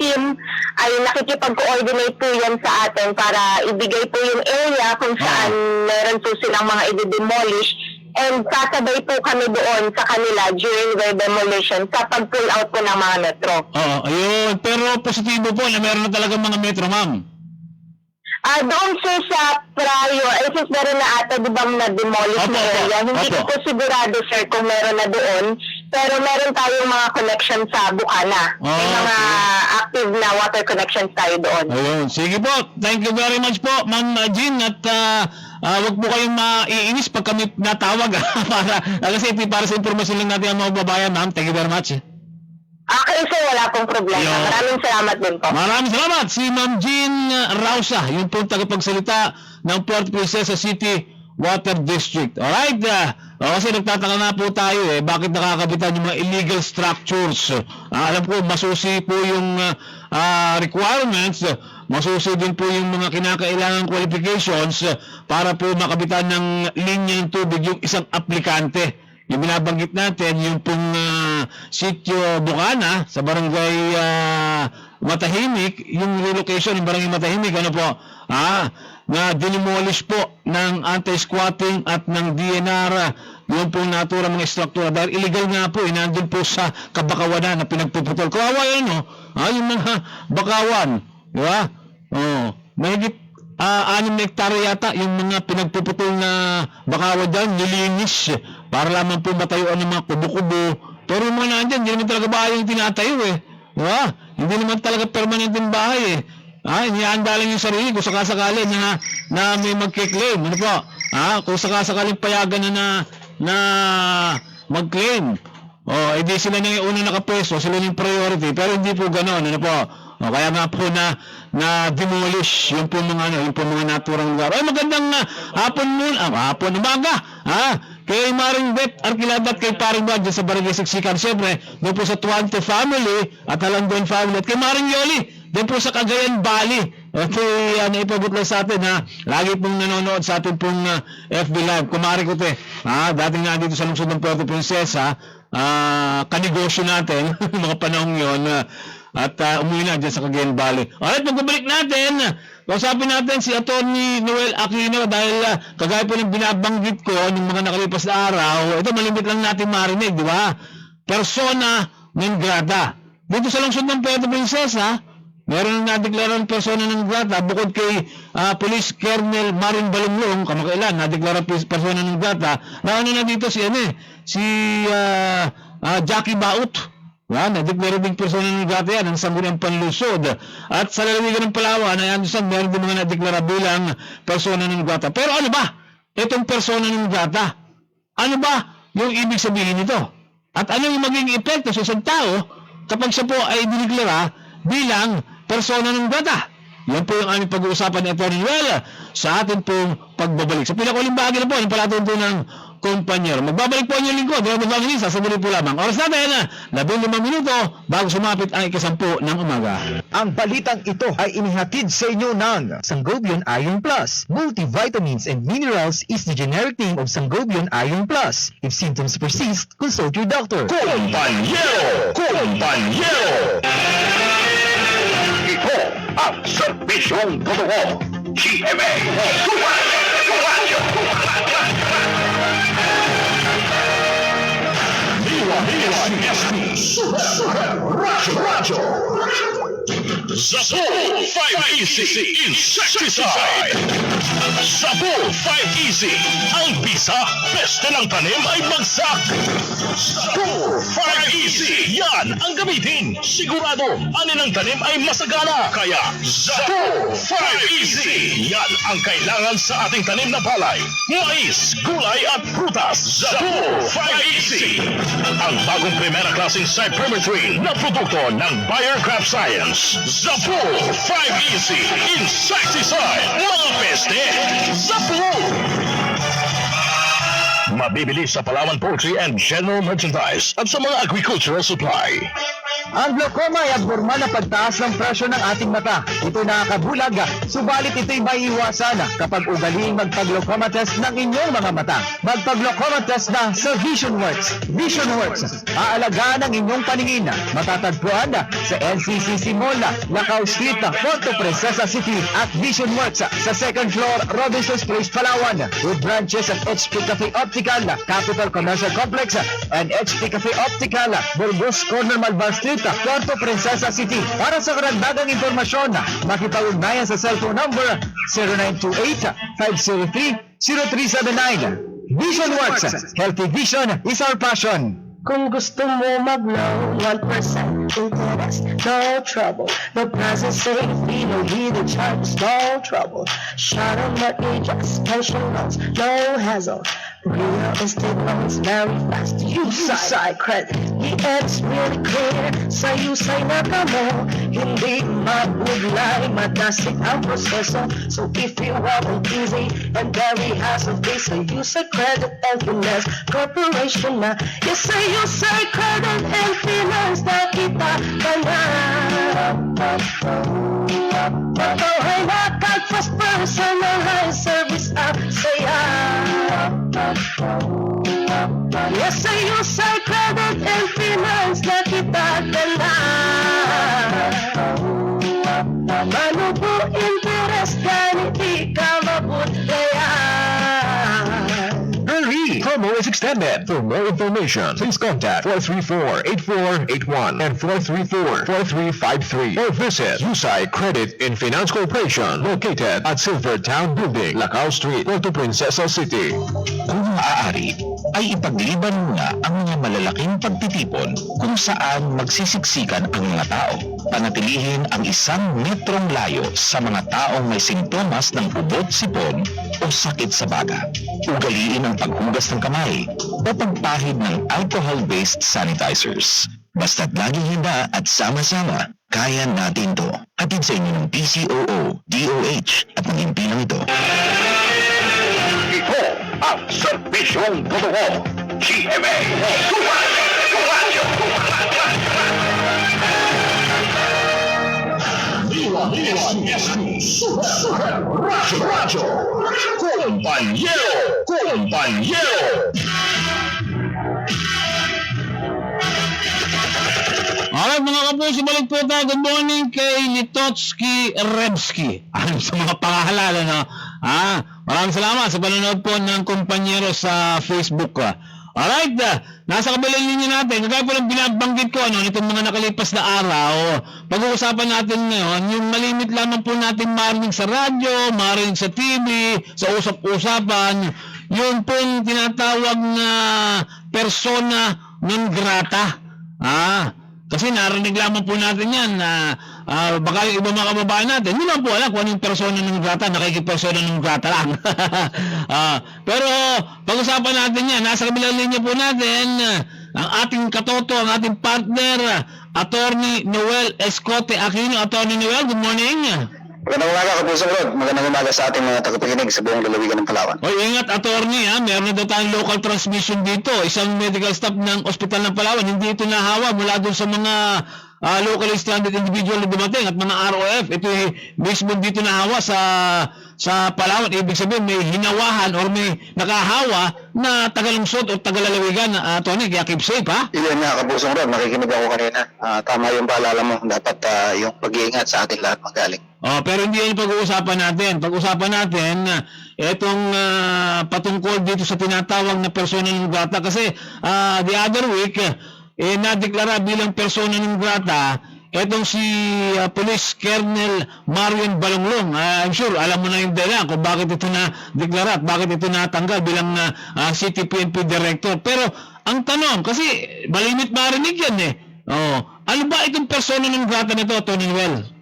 team ay nakikipag-coordinate po yan sa atin para ibigay po yung area kung saan meron po silang mga i-demolish. And sasabay po kami doon sa kanila during their demolition sa pag-pull out po ng mga metro. Ayun. Pero positibo po na meron na talaga mga metro, ma'am. Doon sir sa prior, I think meron na ata di bang na-demolish na area. Hindi ko po sigurado, sir, kung meron na doon. Pero meron tayong mga connection sa Bukana. May mga active na water connections tayo doon. Ayun. Sige po. Thank you very much po, Ma'am Jean. At wag po kayong maiinis pag kami natawag. para sa informasyon lang natin ang mga babayan, ma'am. Thank you very much. Okay, sir, wala pong problema. Maraming salamat din po. Maraming salamat. Si Ma'am Jean Rausa, yung pong tagapagsalita ng Puerto Princesa City Water District. Alright? Kasi nagtataka na po tayo bakit nakakabitan yung mga illegal structures. Alam ko, masusi po yung requirements, Masusundin po yung mga kinakailangan qualifications para po makabitan ng linya ng tubig yung isang aplikante. Yung binabanggit natin, yung pong sitio Bukana sa barangay Matahimik, yung relocation ng barangay Matahimik, ano po, na dinimolish po ng anti-squatting at ng DNR yung pong natura mga struktura dahil illegal nga po, nandun po sa kabakawanan na pinagpuputol. Kawawa yun, no? Yung mga bakawan, di ba? Mahigit 6 na hektare yata yung mga pinagpuputol na bakawan dyan, nilinis para lamang po matayuan ng mga kubo-kubo. Pero yung mga nandyan, hindi naman talaga bahay yung tinatayo eh. Di ba? Hindi naman talaga permanent yung bahay eh. Inianda lang yung sarili kung sakasakali na may magkiklaim. Ano po? Kung sakasakaling payagan na mag-claim. Edi sila na yung unang nakapwesto, sila yung priority, pero hindi po ganoon, ano po. Kaya nga po na demolish yung po mga naturang lugar. Magandang hapon umaga. Kay Maring Bet Arquilada at kay Paring Bad sa Barangay Siksikan. Siyempre, doon po sa Tuante family at Alandon family at kay Maring Yoli doon po sa Cagayan Valley. Ito naipabot lang sa atin lagi pong nanonood sa atin pong FB Live. Kumari ko dating nga dito sa lungsod ng Puerto Princesa, kanegosyo natin mga panahong yon at umuwi na dyan sa Cagayan Valley. Alright, magbabalik natin. Kausapin natin si Atty. Noel Aquino dahil kagaya po ng binabanggit ko ng mga nakalipas na araw, ito malimit lang natin marinig, di ba? Persona non grata. Dito sa lungsod ng Puerto Princesa, meron na nadeklarang persona non grata bukod kay Police Colonel Maring Balumlong, kamakailan, nadeklarang persona non grata. Nauna na dito si Jackie Baut. Nadeklarang ding persona non grata yan ang Sangguniang Panlusod. At sa lalawigan ng Palawan, meron din mga nadeklara bilang persona non grata. Pero ano ba itong persona non grata? Ano ba yung ibig sabihin nito? At ano yung magiging epekto sa isang tao kapag siya po ay dineklara bilang persona non grata? Yan po yung aming pag-uusapan ni Atty. Noel sa atin pong pagbabalik. Sa pinakahuling bahagi na po, yung palatunto ng kumpanyero. Magbabalik po ang inyong lingkod. Robert Evangelista, sa po lamang. Oras natin, 15 minuto bago sumapit ang 10 ng umaga. Ang balitang ito ay inihatid sa inyo ng Sangobion Iron Plus. Multivitamins and minerals is the generic name of Sangobion Iron Plus. If symptoms persist, consult your doctor. Kumpanyero! Kumpanyero! Ito ang serbisyong totoo. GMA! Radyo! Radyo! Zabur 5 Easy Insecticide! Zabur 5 Easy! Ang bisa, peste ng tanim ay bagsak! Zabur 5 Easy! Yan ang gamitin! Sigurado, anin ang tanim ay masagana! Kaya Zabur 5 Easy! Yan ang kailangan sa ating tanim na palay, mais, gulay at prutas! Zabur 5 Easy! Ang bagong primera klaseng cypermethrin na produkto ng Bayer Crop Science. Zabur 5 Easy Insecticide. Mga peste, Zabur! Mabibili sa Palawan Poultry and General Merchandise at sa mga agricultural supply. Ang glaucoma ay abnormal na pagtaas ng presyo ng ating mata. Ito nakakabulag, subalit ito'y maiiwasan kapag ugaliing magpa-glaucoma test ng inyong mga mata. Magpa-glaucoma test na sa VisionWorks. VisionWorks, aalagaan ang inyong paningin. Matatagpuan sa NCCC Mall, Lacao Street, Puerto Princesa City at VisionWorks sa 2nd floor, Robinson's Place, Palawan, with branches at HP Cafe Optical, Capital Commercial Complex, and HP Cafe Optical, Burgos Corner, Malvar Street, Puerto Princesa City. Para sa karagdagang informasyon, makipag-ugnayan sa cellphone number 0928-503-0379. VisionWorks, healthy vision is our passion. Kung gusto mo mag-low, 1% interest, no trouble. No prices safety, no hidden charges, no trouble. Short-term mortgages, pension loans, no hassle. Real estate loans very fast. Usay credit. Yeah, it's really clear. Sa usay na kamo, hindi mabuglay, madasig ang proseso. So if you want it easy and very hassle-free, sa usay credit and finance corporation na. Yes, sa usay credit and finance na kita ka na. Patuloy na kag-fast personalized service at saya. Yes, sa usay credit and finance na kita ka na. Paano po interest ka, hindi ka mabutlayan. Hurry! Promo is extended. For more information, please contact 434-8481 and 434-4353 or visit Usay Credit and Finance Corporation located at Silvertown Building, Lacao Street, Puerto Princesa City. Kung maaari, ay ipagliban muna ang mga malalaking pagtitipon kung saan magsisiksikan ang mga tao. Panatilihin ang 1 metrong layo sa mga taong may sintomas ng ubot, sipon o sakit sa baga. Ugaliin ang paghugas ng kamay o pagpahid ng alcohol-based sanitizers. Basta't laging handa at sama-sama, kaya natin to. Hatid sa inyo ng PCOO, DOH at ng impilang ito. Ito ang serbisyong totoo. GMA. Radyo. Compañero. Alright mga kapuso, balik po tayo. Good morning kay Litotsky Rebsky. Ano sa mga pangalan, no? Maraming salamat sa panonood po ng kumpanyero sa Facebook. Alright, nasa kabilang linya natin, kagaya po ng binabanggit ko, nitong mga nakalipas na araw, pag-uusapan natin ngayon, yung malimit lamang po natin marinig sa radyo, marinig sa TV, sa usap-usapan, yung pong tinatawag na persona non grata. Kasi narinig lamang po natin yan na baka yung iba mga kababayan natin, hindi naman po alam kung anong persona non grata, nakikipersona non grata lang. Pero pag-usapan natin yan, nasa kabilang linya po natin, ang ating katoto, ang ating partner, Attorney Noel Escote Aquino. Attorney Noel, good morning. Magandang umaga, Kapusong Rod. Magandang umaga sa ating mga tagapakinig sa buong lalawigan ng Palawan. Oy, ingat attorney, meron na daw tayong local transmission dito. Isang medical staff ng Ospital ng Palawan, hindi ito nahawa mula doon sa mga locally stranded individual na dumating at mga ROF. Ito mismo dito nahawa sa Palawan. Ibig sabihin may hinawahan or may nakahawa na tagalungsod o tagalalawigan, Tony, kaya keep safe, ha? Ilan nga, Kapusong Rod, nakikinig ako kanina. Tama yung paalala mo, dapat yung pag-iingat sa ating lahat magaling. Pero hindi yan yung pag-uusapan natin. Pag-uusapan natin itong patungkol dito sa tinatawag na persona non grata. Kasi the other week, nadeklara bilang persona non grata itong si Police Colonel Marion Balonglong. I'm sure alam mo na yung dahilan kung bakit ito na-deklara at bakit ito natanggal bilang City PNP Director. Pero ang tanong, kasi malimit marinig yan ano ba itong persona non grata nito, Tony Noel?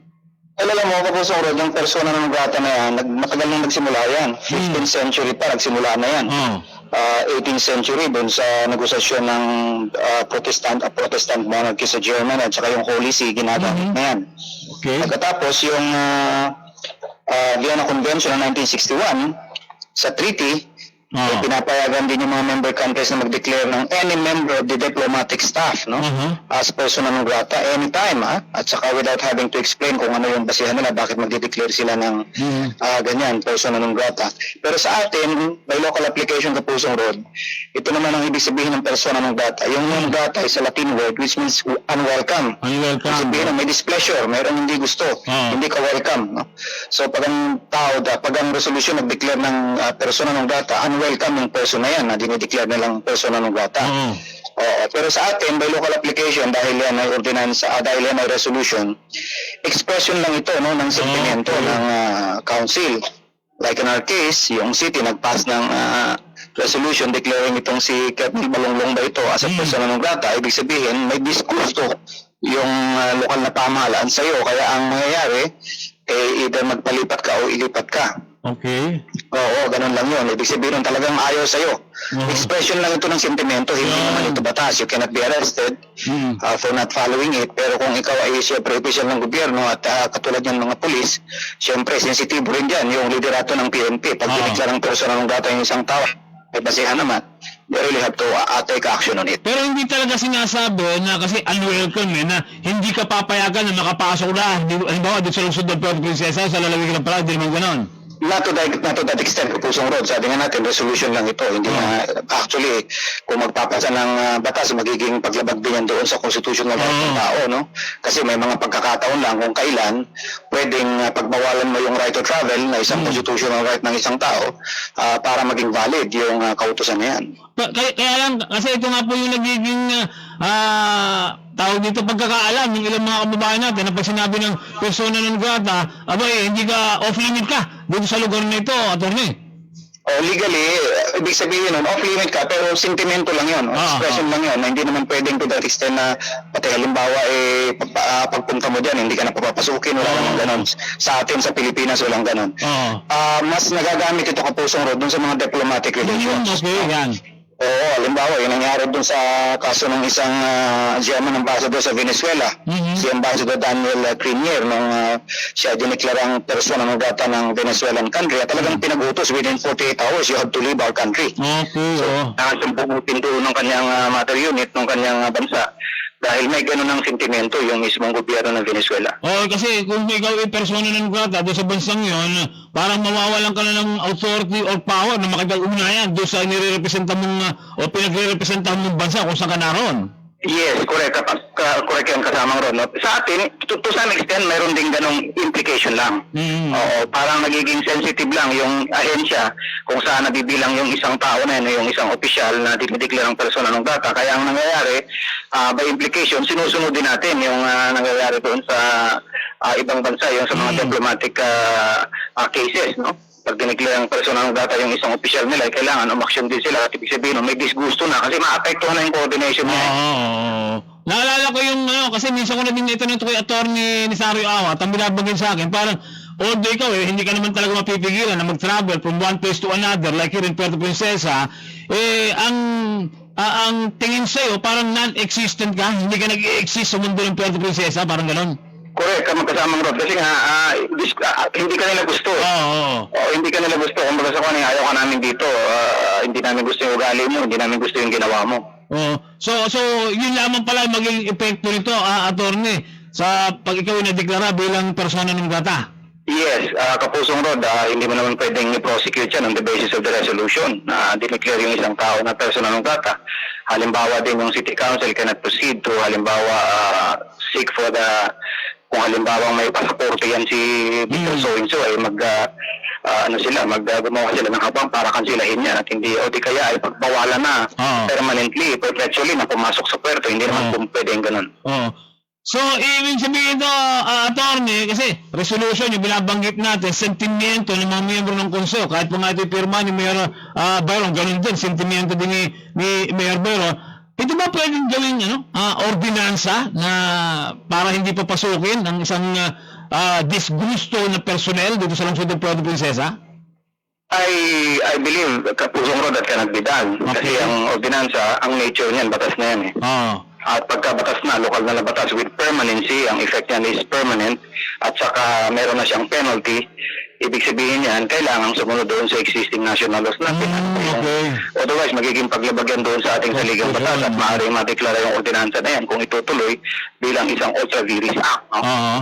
Alam mo, Kapusong Rod, yung persona ng grata na yan, matagal nang nagsimula yan. 15th century pa, nagsimula na yan. 18th century, dun sa negosasyon ng Protestant monarchy sa Germany at saka yung Holy See, ginagamit na yan. Okay. Pagkatapos, yung Vienna Convention ng 1961, sa treaty, pinapayagan din yung mga member countries na mag-declare ng any member of the diplomatic staff as persona non grata anytime, at saka without having to explain kung ano yung basihan nila bakit mag-declare sila ng ganyan, persona non grata. Pero sa atin, by local application, Kapusong Rod, ito naman ang ibig sabihin ng persona non grata. Yung non grata is a Latin word which means unwelcome. Ibig sabihin may displeasure, mayroong hindi gusto, hindi ka welcome. So pag ang tao, pag ang resolution nag-declare ng persona non grata, unwelcome yung person na yan na dinideclare nilang persona non grata. Pero sa atin, by local application, dahil yan ay ordinance, dahil yan ay resolution, expression lang ito ng sentimento ng council. Like in our case, yung city nag-pass ng resolution declaring itong si Colonel Balonglong ba ito as a persona non grata. Ibig sabihin, may disgusto yung lokal na pamahalaan sa iyo. Kaya ang mangyayari, either magpalipat ka o ilipat ka. Okay. Oo, ganun lang yun. Ibig sabihin nun, talagang ayaw sa'yo. Expression lang ito ng sentimento, hindi naman ito batas. You cannot be arrested for not following it. Pero kung ikaw ay siyempre official ng gobyerno at katulad ng mga pulis, siyempre sensitibo rin dyan yung liderato ng PNP. Pag diniklarang personal ng data yung isang tao, may basihan naman, they really have to take action on it. Pero hindi talaga sinasabi na kasi unwelcome na hindi ka papayagan na makapasok na. Halimbawa, dito sa lungsod ng Puerto Princesa, sa lalawigan ng Palag, hindi naman ganon. Not to that extent, Kapusong Rod. Sabi nga natin, resolution lang ito. Hindi na, actually, kung magpapasa ng batas, magiging paglabag din yan doon sa constitutional right ng tao, no? Kasi may mga pagkakataon lang kung kailan pwedeng pagbawalan mo yung right to travel na isang constitutional right ng isang tao para maging valid yung kautusan na yan. Kaya lang, kasi ito nga po yung nagiging tawag dito pagkakaalam ng ilang mga kababayan natin na pag sinabi ng persona non grata, abay, hindi ka off-limit ka dito sa lugar na ito, attorney. Legally, ibig sabihin nun, off-limit ka, pero sentimento lang yun, expression lang yun, na hindi naman pwedeng to that extent na, pati halimbawa, pagpunta mo dyan, hindi ka na papapasukin, wala namang ganon. Sa atin, sa Pilipinas, walang ganon. Mas nagagamit ito, Kapusong Rod, dun sa mga diplomatic relations. Okay, yan. Oo, halimbawa, yung nangyari dun sa kaso ng isang German ambassador sa Venezuela, si Ambassador Daniel Crinier, nung siya diniklarang persona ng data ng Venezuelan country, at talagang pinagutos within 48 hours, you have to leave our country. Okay, Nakasumpugutin doon ng kanyang matter unit, ng kanyang bansa, dahil may ganun ng sentimento yung mismong gobyerno ng Venezuela. Kasi kung ikaw ay persona non grata doon sa bansang yon, parang mawawalan ka na ng authority or power na makipag-ugnayan doon sa nire-representa mong o pinagre-representahan mong bansa kung saan ka naroon. Yes, correct. Correct yung kasamang ron. No? Sa atin, to some extent, mayroon din ganong implication lang. Oo, parang nagiging sensitive lang yung ahensya kung saan nabibilang yung isang tao na yun, yung isang opisyal na dinideklarang persona ng data. Kaya ang nangyayari, by implication, sinusunod din natin yung nangyayari doon sa ibang bansa, yung sa mga diplomatic cases, no? Pag dineklarang persona ng data yung isang opisyal nila, kailangan umaksyon din sila at ibig sabihin, may disgusto na kasi maapektuhan na yung coordination niya. Naalala ko yung kasi minsan ko na din ito nito kay Attorney Nisario Awat, ang binabagin sa akin, parang although ikaw hindi ka naman talaga mapipigilan na mag-travel from one place to another like here in Puerto Princesa, ang tingin sa'yo parang non-existent ka, hindi ka nag-i-exist sa mundo ng Puerto Princesa, parang ganon. Correct, magkasamang Rod. Kasi nga, hindi ka nila gusto. Hindi ka nila gusto. Kung baga sa kunin, ayaw ka namin dito. Hindi namin gusto yung ugali mo. Hindi namin gusto yung ginawa mo. So yun lamang pala maging epekto nito, attorney, sa pag ikaw ay nadeklara bilang persona non grata. Yes, Kapusong Rod, hindi mo naman pwedeng i-prosecute yan on the basis of the resolution na dineclare yung isang tao na persona non grata. Halimbawa din yung City Council cannot proceed to halimbawa seek for the kung halimbawa may pasaporte yan si Victor So-and-so ay gumawa sila ng habang para kansilahin yan at hindi o di kaya ay pagbawalan na permanently, perpetually na pumasok sa puerto, hindi naman pwedeng ganun. So, ibig sabihin ito, attorney, kasi resolution yung binabanggit natin, sentimiento ng mga miyembro ng konseyo, kahit po nga ito pirma ni Mayor Byron, ganun din, sentimiento din ni Mayor Byron. Ito ba pwedeng gawin ordinansa na para hindi papasukin ng isang disgusto na personnel dito sa lungsod ng Puerto Princesa? I believe, Kapusong Rod, that cannot be done. Kasi ang ordinansa, ang nature niyan, batas na yan eh. At pagkabatas na, lokal na batas with permanency, ang effect niyan is permanent, at saka meron na siyang penalty. Ibig sabihin niyan, kailangan sumunod doon sa existing national laws natin. Otherwise, magiging paglabag yan doon sa ating saligang batas at maaaring madeklara yung ordinansa na yan kung itutuloy bilang isang ultra viris act.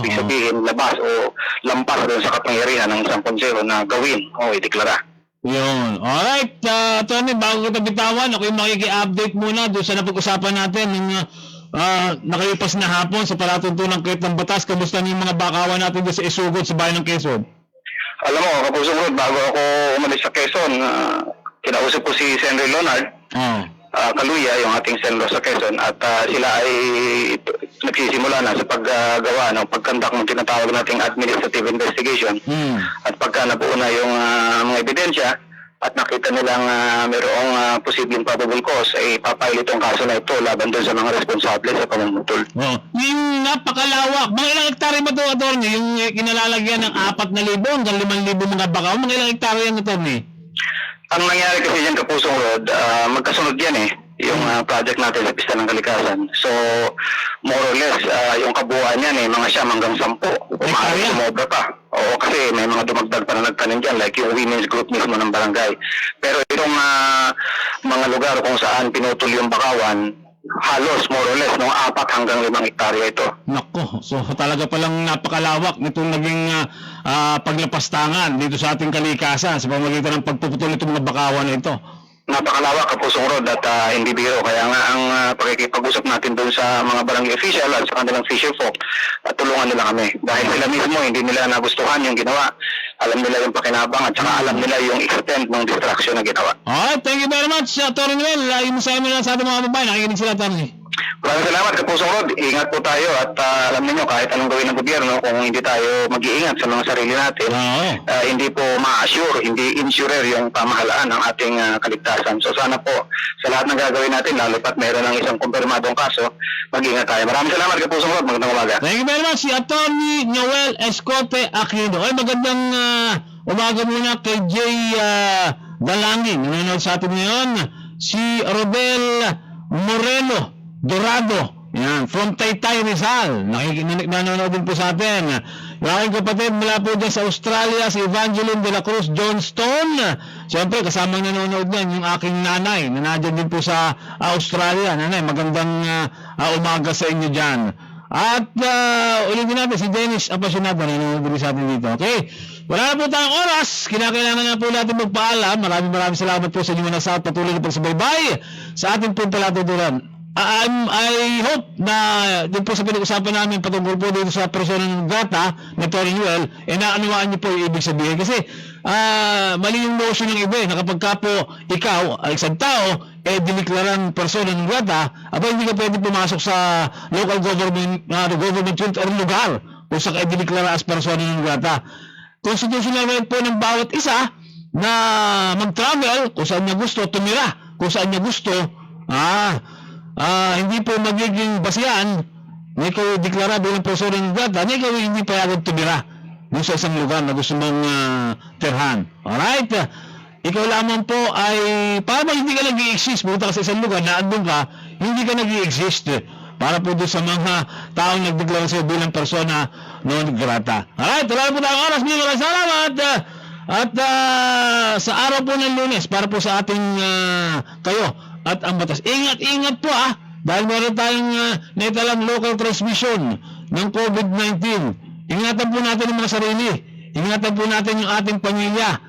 Ibig sabihin, labas o lampas doon sa kapangyarihan ng isang konsero na gawin o ideklara. Yun. Alright, Tony, bago kita bitawan, ako yung makiki-update muna doon sa napag-usapan natin ng nakalipas na hapon sa palatuntunan kahit ng batas. Kamusta yung mga bakawan natin doon sa Isugod, sa bayan ng Quezon? Alam mo, Kapusong Rod, bago ako umalis sa Quezon, kinausap ko si Senry Leonard Kaluya, yung ating senador sa Quezon, at sila ay nagsisimula na sa paggawa ng pagkandak ng tinatawag nating administrative investigation. At pagka nabuo na yung mga ebidensya, at nakita nilang mayroong posibleng probable cause, ay papile itong kaso na ito laban doon sa mga responsable sa pamumutol. Oh, yung napakalawak. Mga ilang hektarya ba ito, attorney? Yung kinalalagyan ng 4,000 hanggang 5,000 mga bakaw. Mga ilang hektarya yan, attorney? Ang nangyari kasi dyan, Kapusong Rod, magkasunod yan yung project natin sa Pista ng Kalikasan. So, more or less, yung kabuuan yan mga siyam hanggang 10. Umaari sumobra pa. Oo, kasi may mga dumagdag pa na nagtanim dyan, like yung women's group mismo ng barangay. Pero itong mga lugar kung saan pinutol yung bakawan, halos more or less 4 hanggang 5 hektarya ito. Nako, so talaga palang napakalawak nitong naging paglapastangan dito sa ating kalikasan sa pamamagitan ng pagpuputol itong mga bakawan na ito. Napakalawak, Kapusong Rod, at hindi biro. Kaya nga ang pakikipag-usap natin doon sa mga barangay official at sa kanilang fisher folk, at tulungan nila kami. Dahil sila mismo hindi nila nagustuhan yung ginawa. Alam nila yung pakinabang at saka alam nila yung extent ng distraction na ginawa. Alright, thank you very much, Atty. Noel. Yung masaya mo lang sa ating mga babae, nakikinig sila, Atty. Maraming salamat, Kapusong Rod. Ingat po tayo at alam niyo kahit anong gawin ng gobyerno, kung hindi tayo mag-iingat sa mga sarili natin, hindi po ma-assure, hindi insurer yung pamahalaan ng ating kaligtasan. So sana po sa lahat ng gagawin natin, lalo pat meron ng isang kumpirmadong kaso, mag-iingat tayo. Maraming salamat, Kapusong Rod. Magandang umaga. Thank you very much, si Atty. Noel Escote Aquino. Ay, magandang umaga muna kay Jay Dalangin. Nanonood sa atin ngayon, si Rodel Moreno Dorado, yan, from Taytay Rizal. Nanonood din po sa atin. Yung aking kapatid mula po dyan sa Australia, si Evangeline de la Cruz Johnston. Siyempre, kasamang nanonood yan yung aking nanay na nandiyan din po sa Australia. Nanay, magandang umaga sa inyo dyan. At ulitin natin si Dennis Apasionado, nanonood din sa atin dito. Okay? Wala na po tayong oras. Kinakailangan na po natin magpaalam. Maraming salamat po sa inyo na sa patuloy na pagsubaybay sa ating po palatuturan. I hope na din po sa pinag-usapan namin patungkol po dito sa persona ng gata na Atty. Noel, naanuwaan niyo po yung ibig sabihin. Kasi mali yung notion ng iba na kapag ka po ikaw, isang tao, diniklarang persona ng gata, hindi ka pwede pumasok sa local government unit or lugar kung saan ka diniklara as persona ng gata. Constitutional right po ng bawat isa na mag-travel kung saan niya gusto, tumira kung saan niya gusto, hindi po magiging basihan na ikaw deklara bilang persona ng gata na ikaw hindi payagan tumira dun sa isang lugar na gusto mong tirhan. Alright? Ikaw lamang po ay para hindi ka nag-i-exist, pumunta ka sa isang lugar na andun ka, hindi ka nag-i-exist para po doon sa mga taong nagdeklara sa'yo bilang persona non grata. Alright? Wala po tayong oras. Maraming salamat. At sa araw po ng Lunes, para po sa ating kayo at ang batas. Ingat po dahil meron tayong naitalang local transmission ng COVID-19. Ingatan po natin ang mga sarili. Ingatan po natin yung ating pamilya.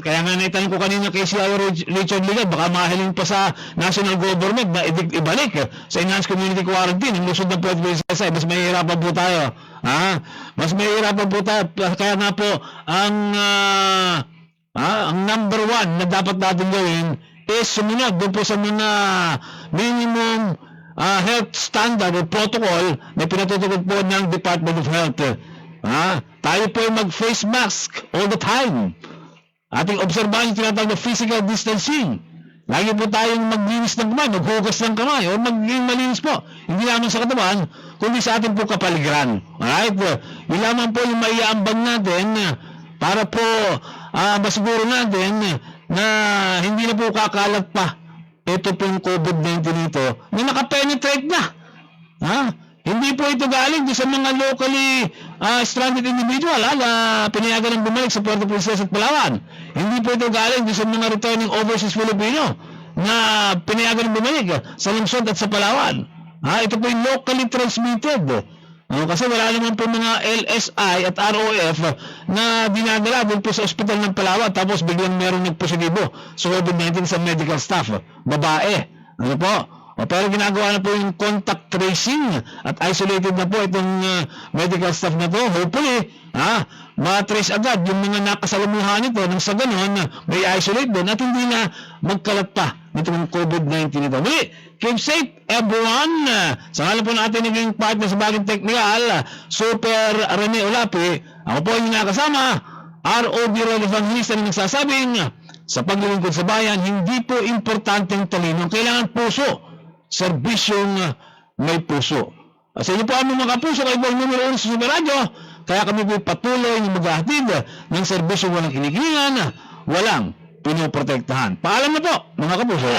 Kaya nga naitanong ko kanina kay C.I. Richard Ligat, baka mahiling pa sa national government na ibalik sa enhanced community quarantine ang lusod ng Puerto Princesa. Mas mahihirapan po tayo. Mas mahihirapan po tayo. Kaya nga po ang number 1 na dapat natin gawin is sumunod doon po sa mga minimum health standard o protocol na pinatutugod po ng Department of Health. Tayo po ay mag-face mask all the time. Ating obserbahan yung tinatawag na physical distancing. Lagi po tayong maglinis ng kamay, maghugas ng kamay, o maging malinis po. Hindi lamang sa katawan, kundi sa ating po kapaligiran. Alright? Yun lamang po yung maiaambag natin para po masiguro natin na hindi na po kakalat pa ito pong COVID-19 ito na nakapenetrate na. Hindi po ito galing sa mga locally stranded individual na pinayagan ng bumalik sa Puerto Princesa at Palawan. Hindi po ito galing sa mga returning overseas Filipino na pinayagan ng bumalik sa lungsod at sa Palawan. Ito po yung locally transmitted. Kasi wala naman po mga LSI at ROF na dinadala doon po sa ospital ng Palawan tapos biglang merong nagpositibo sa COVID-19 sa medical staff. Babae. Ano po? Pero ginagawa na po yung contact tracing at isolated na po itong medical staff na to. Hopefully, ma-trace agad yung mga nakasalamuhan nito nang sa ganon may isolate din at hindi na magkalat pa nitong COVID-19 nito. Muli, keep safe everyone. Sa ngalan po natin naging partner sa Bagong Technical, Super Rene Olapi. Ako po yung nakasama. ROB Rol Evangelista na nagsasabing sa paglilingkod sa bayan, hindi po importante ang talino. Kailangan puso. Serbisyong may puso. Sa inyo po aming mga kapuso, kayo po ang numero 1 sa Super Radio. Kaya kami po patuloy na maghahatid ng serbisyong walang kinikilingan, walang pinoprotektahan. Paalam na po, mga kapuso.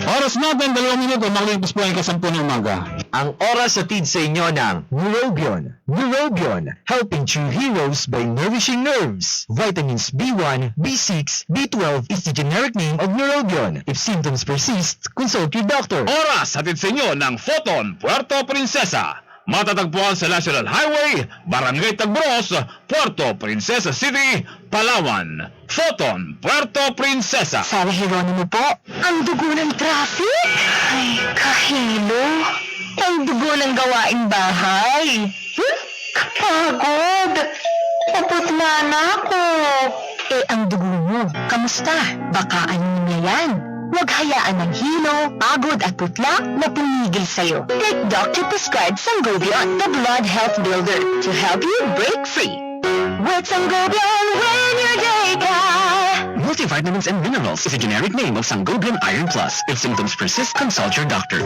Oras natin, 2 minuto, makalipas po ang 10 ng umaga. Ang oras sa tid sa inyo ng Neurobion. Neurobion, helping true heroes by nourishing nerves. Vitamins B1, B6, B12 is the generic name of Neurobion. If symptoms persist, consult your doctor. Oras hatid sa inyo ng Photon Puerto Princesa. Matatagpuan sa National Highway, Barangay Tagboros, Puerto Princesa City, Palawan. Photon Puerto Princesa. Father Geronimo po, ang dugo ng traffic. Ay, kahilo. Ang dugo ng gawaing bahay. Kapagod. Paputla na ako. Eh, ang dugo mo, kamusta? Baka anin na yan. Huwag hayaan ng hilo, pagod at putla na pumigil sa'yo. Take Dr. Prescribed Sangobion, the blood health builder, to help you break free. With Sangobion, win your day ka! Multivitamins and Minerals is a generic name of Sangobion Iron Plus. If symptoms persist, consult your doctor.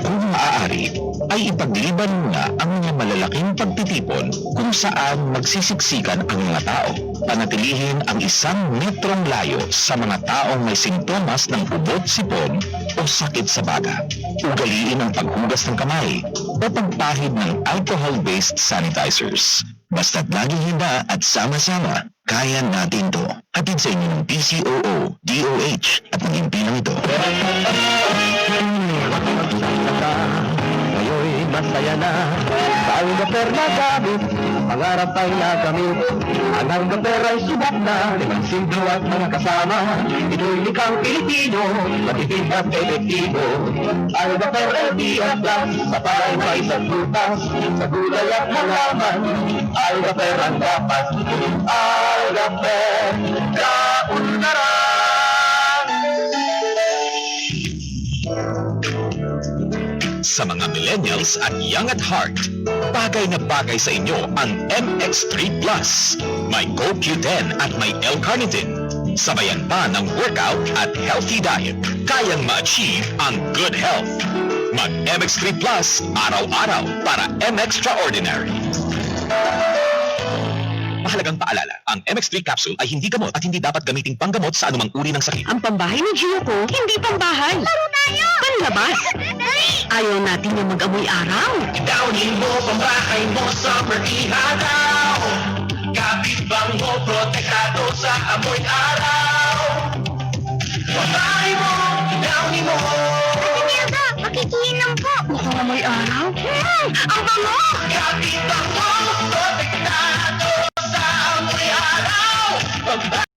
Kung maaari, ay ipagliban muna ang mga malalaking pagtitipon kung saan magsisiksikan ang mga tao. Panatilihin ang 1 metrong layo sa mga taong may simptomas ng ubot, sipon o sakit sa baga. Ugaliin ang paghugas ng kamay o pagpahid ng alcohol-based sanitizers. Basta't laging handa at sama-sama, kaya natin to. Hatid sa inyo ng PCOO, DOH at ng impilang ito. Ngayon'y masaya na. Ang gaper na gamit, pangarap ay nakamit. Ang gaper ay subok na, limang sindro at mga kasama. Ito'y likang Pilipino, matipid at epektibo. Ang gaper ay di-atlas, sa parang may sandutas. Sa gulay at halaman, ang gaper ang dapat. Ang gaper, kaunlaran. Sa mga millennials at young at heart, bagay na bagay sa inyo ang MX3 Plus. May CoQ10 at may L-carnitine. Sabayan pa ng workout at healthy diet. Kayang ma-achieve ang good health. Mag-MX3 Plus araw-araw para M-Extraordinary. Mahalagang paalala, ang MX3 capsule ay hindi gamot at hindi dapat gamiting panggamot sa anumang uri ng sakit. Ang pambahay ni Gio ko, hindi pambahay. Laro tayo! Panlabas! Ayaw natin yung mag-amoy araw. Downin mo, pambahay mo, summer iharaw. Kapitbang mo, protektado sa amoy araw. Pambahay mo, downin mo. Pagkakita, pakikinom po. Mukhang amoy araw. Ang bango! Kapitbang mo, protektado sa amoy araw.